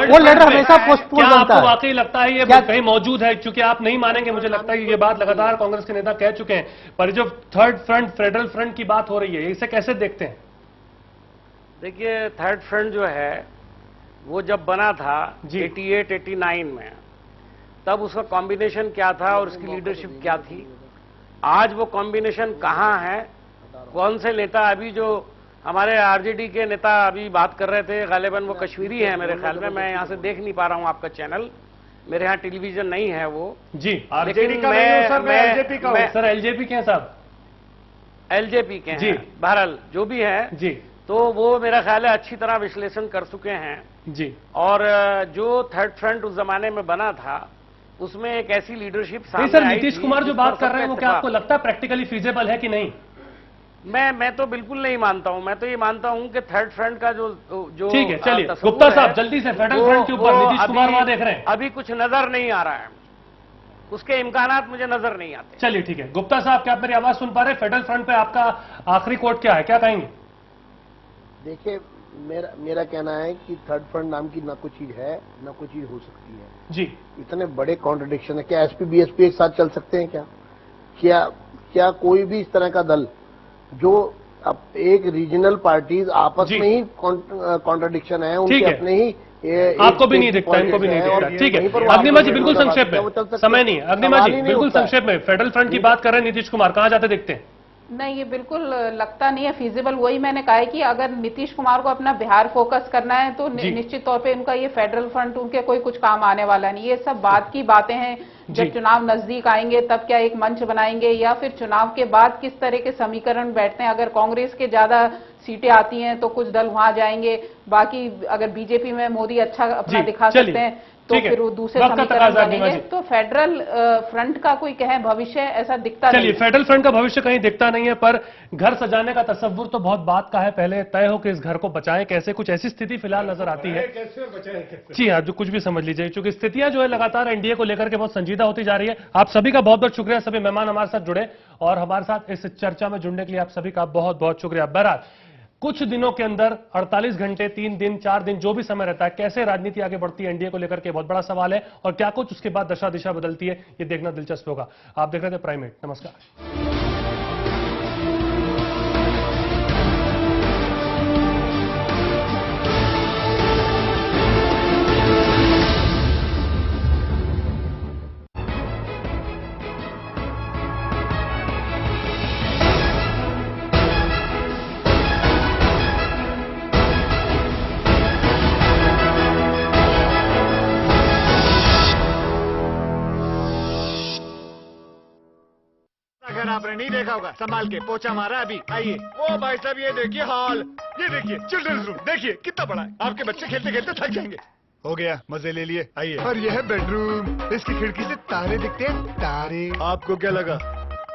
वो लेटर हमेशा पोस्टपोन बनता है। वाकई लगता है ये कहीं मौजूद है? क्योंकि आप नहीं मानेंगे, मुझे लगता है ये बात लगातार कांग्रेस के नेता कह चुके हैं, पर जो थर्ड फ्रंट फेडरल फ्रंट की बात हो रही है, इसे कैसे देखते हैं? देखिए, थर्ड फ्रंट जो है वो जब बना था 88-89 में, तब उसका कॉम्बिनेशन क्या था और उसकी लीडरशिप क्या थी? आज वो कॉम्बिनेशन कहां है? कौन से नेता, अभी जो हमारे आरजेडी के नेता अभी बात कर रहे थे, गालिबन वो कश्मीरी है मेरे ख्याल में, मैं यहां से देख नहीं पा रहा हूं आपका चैनल, मेरे यहां टेलीविजन नहीं है वो जी। आरजेडी का नहीं सर, मैं एलजेपी का हूं। सर एलजेपी के हैं साहब? एलजेपी के हैं बहरहाल जो भी है जी, तो वो मेरा ख्याल है अच्छी तरह विश्लेषण कर चुके हैं जी। और जो थर्ड फ्रंट उस जमाने में बना था, उसमें एक ऐसी लीडरशिप नहीं सामने सर, आई नीतीश थी कुमार जो जिस बात पर कर रहे हैं वो सबका क्या आपको इत्तेफाक। लगता है प्रैक्टिकली फीजेबल है कि नहीं? मैं तो बिल्कुल नहीं मानता हूं। मैं तो ये मानता हूं कि थर्ड फ्रंट का जो ठीक है, चलिए तस्वुर गुप्ता साहब है, जल्दी से फेडरल वो- फ्रंट के ऊपर वो नीतीश कुमार वहां देख रहे हैं। अभी कुछ नजर नहीं आ रहा है, उसके इम्कानात मुझे नजर नहीं आते। चलिए ठीक है, गुप्ता साहब क्या आप मेरी आवाज सुन पा रहे हैं? फेडरल फ्रंट पे आपका आखिरी कोट क्या है, क्या कहेंगे? देखिए, मेरा कहना है कि थर्ड फ्रंट नाम की ना कोई चीज है ना कोई चीज हो सकती है जी। इतने बड़े कॉन्ट्रडिक्शन है। क्या एसपी बीएसपी एक साथ चल सकते हैं? क्या कोई भी इस तरह का दल जो अब एक रीजनल पार्टीज आपस में ही कॉन्ट्रडिक्शन है, उनके अपने ही आपको भी नहीं दिखता, इनको भी नहीं दिखता। ठीक है, अग्निमा जी बिल्कुल संक्षेप में, समय नहीं है। अग्निमा जी बिल्कुल संक्षेप में, फेडरल फ्रंट की बात कर रहे हैं नीतीश कुमार, कहां जाते दिखते हैं? नहीं, ये बिल्कुल लगता नहीं है फीजिबल। वही मैंने कहा है कि अगर नीतीश कुमार को अपना बिहार फोकस करना है तो निश्चित तौर पे उनका ये फेडरल फ्रंट उनके कोई कुछ काम आने वाला नहीं। ये सब बात की बातें हैं। जब चुनाव नजदीक आएंगे तब क्या एक मंच बनाएंगे, या फिर चुनाव के बाद किस तरह के समीकरण बैठते हैं। अगर कांग्रेस के ज्यादा सीटें आती हैं तो कुछ दल वहां जाएंगे, बाकी अगर बीजेपी में मोदी अच्छा अपना दिखा सकते हैं तो फिर वो दूसरे समीकरण बनेंगे। तो फेडरल फ्रंट का कोई कहे भविष्य ऐसा दिखता नहीं। चलिए, फेडरल फ्रंट का भविष्य कहीं दिखता नहीं है, पर घर सजाने का तस्वुर तो बहुत बात का है। पहले तय हो कि इस घर को बचाएं कैसे, कुछ ऐसी स्थिति फिलहाल नजर आती है। जी हाँ, जो कुछ भी समझ लीजिए, क्योंकि स्थितियां जो है लगातार एनडीए को लेकर के बहुत संजीदा होती जा रही है। आप सभी का बहुत बहुत शुक्रिया, सभी मेहमान हमारे साथ जुड़े और हमारे साथ इस चर्चा में जुड़ने के लिए आप सभी का बहुत बहुत शुक्रिया। बहरहाल कुछ दिनों के अंदर 48 घंटे, 3 दिन, 4 दिन, जो भी समय रहता है, कैसे राजनीति आगे बढ़ती है एनडीए को लेकर के बहुत बड़ा सवाल है, और क्या कुछ उसके बाद दशा दिशा बदलती है, ये देखना दिलचस्प होगा। आप देख रहे थे प्राइमेट, नमस्कार। अगर आपने नहीं देखा होगा, संभाल के पोछा मारा अभी, आइए। ओ भाई साहब, ये देखिए हॉल, ये देखिए चिल्ड्रंस रूम, देखिए कितना बड़ा है। आपके बच्चे खेलते खेलते थक जाएंगे। हो गया, मजे ले लिए, आइए। और यह है बेडरूम, इसकी खिड़की से तारे दिखते हैं, तारे। आपको क्या लगा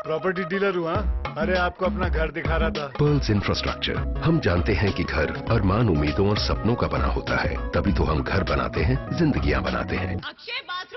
प्रॉपर्टी डीलर हुआ? अरे आपको अपना घर दिखा रहा था। पर्ल्स इंफ्रास्ट्रक्चर, हम जानते हैं कि घर अरमान, उम्मीदों और सपनों का बना होता है, तभी तो हम घर बनाते हैं, जिंदगियां बनाते हैं। अक्षय बाथरूम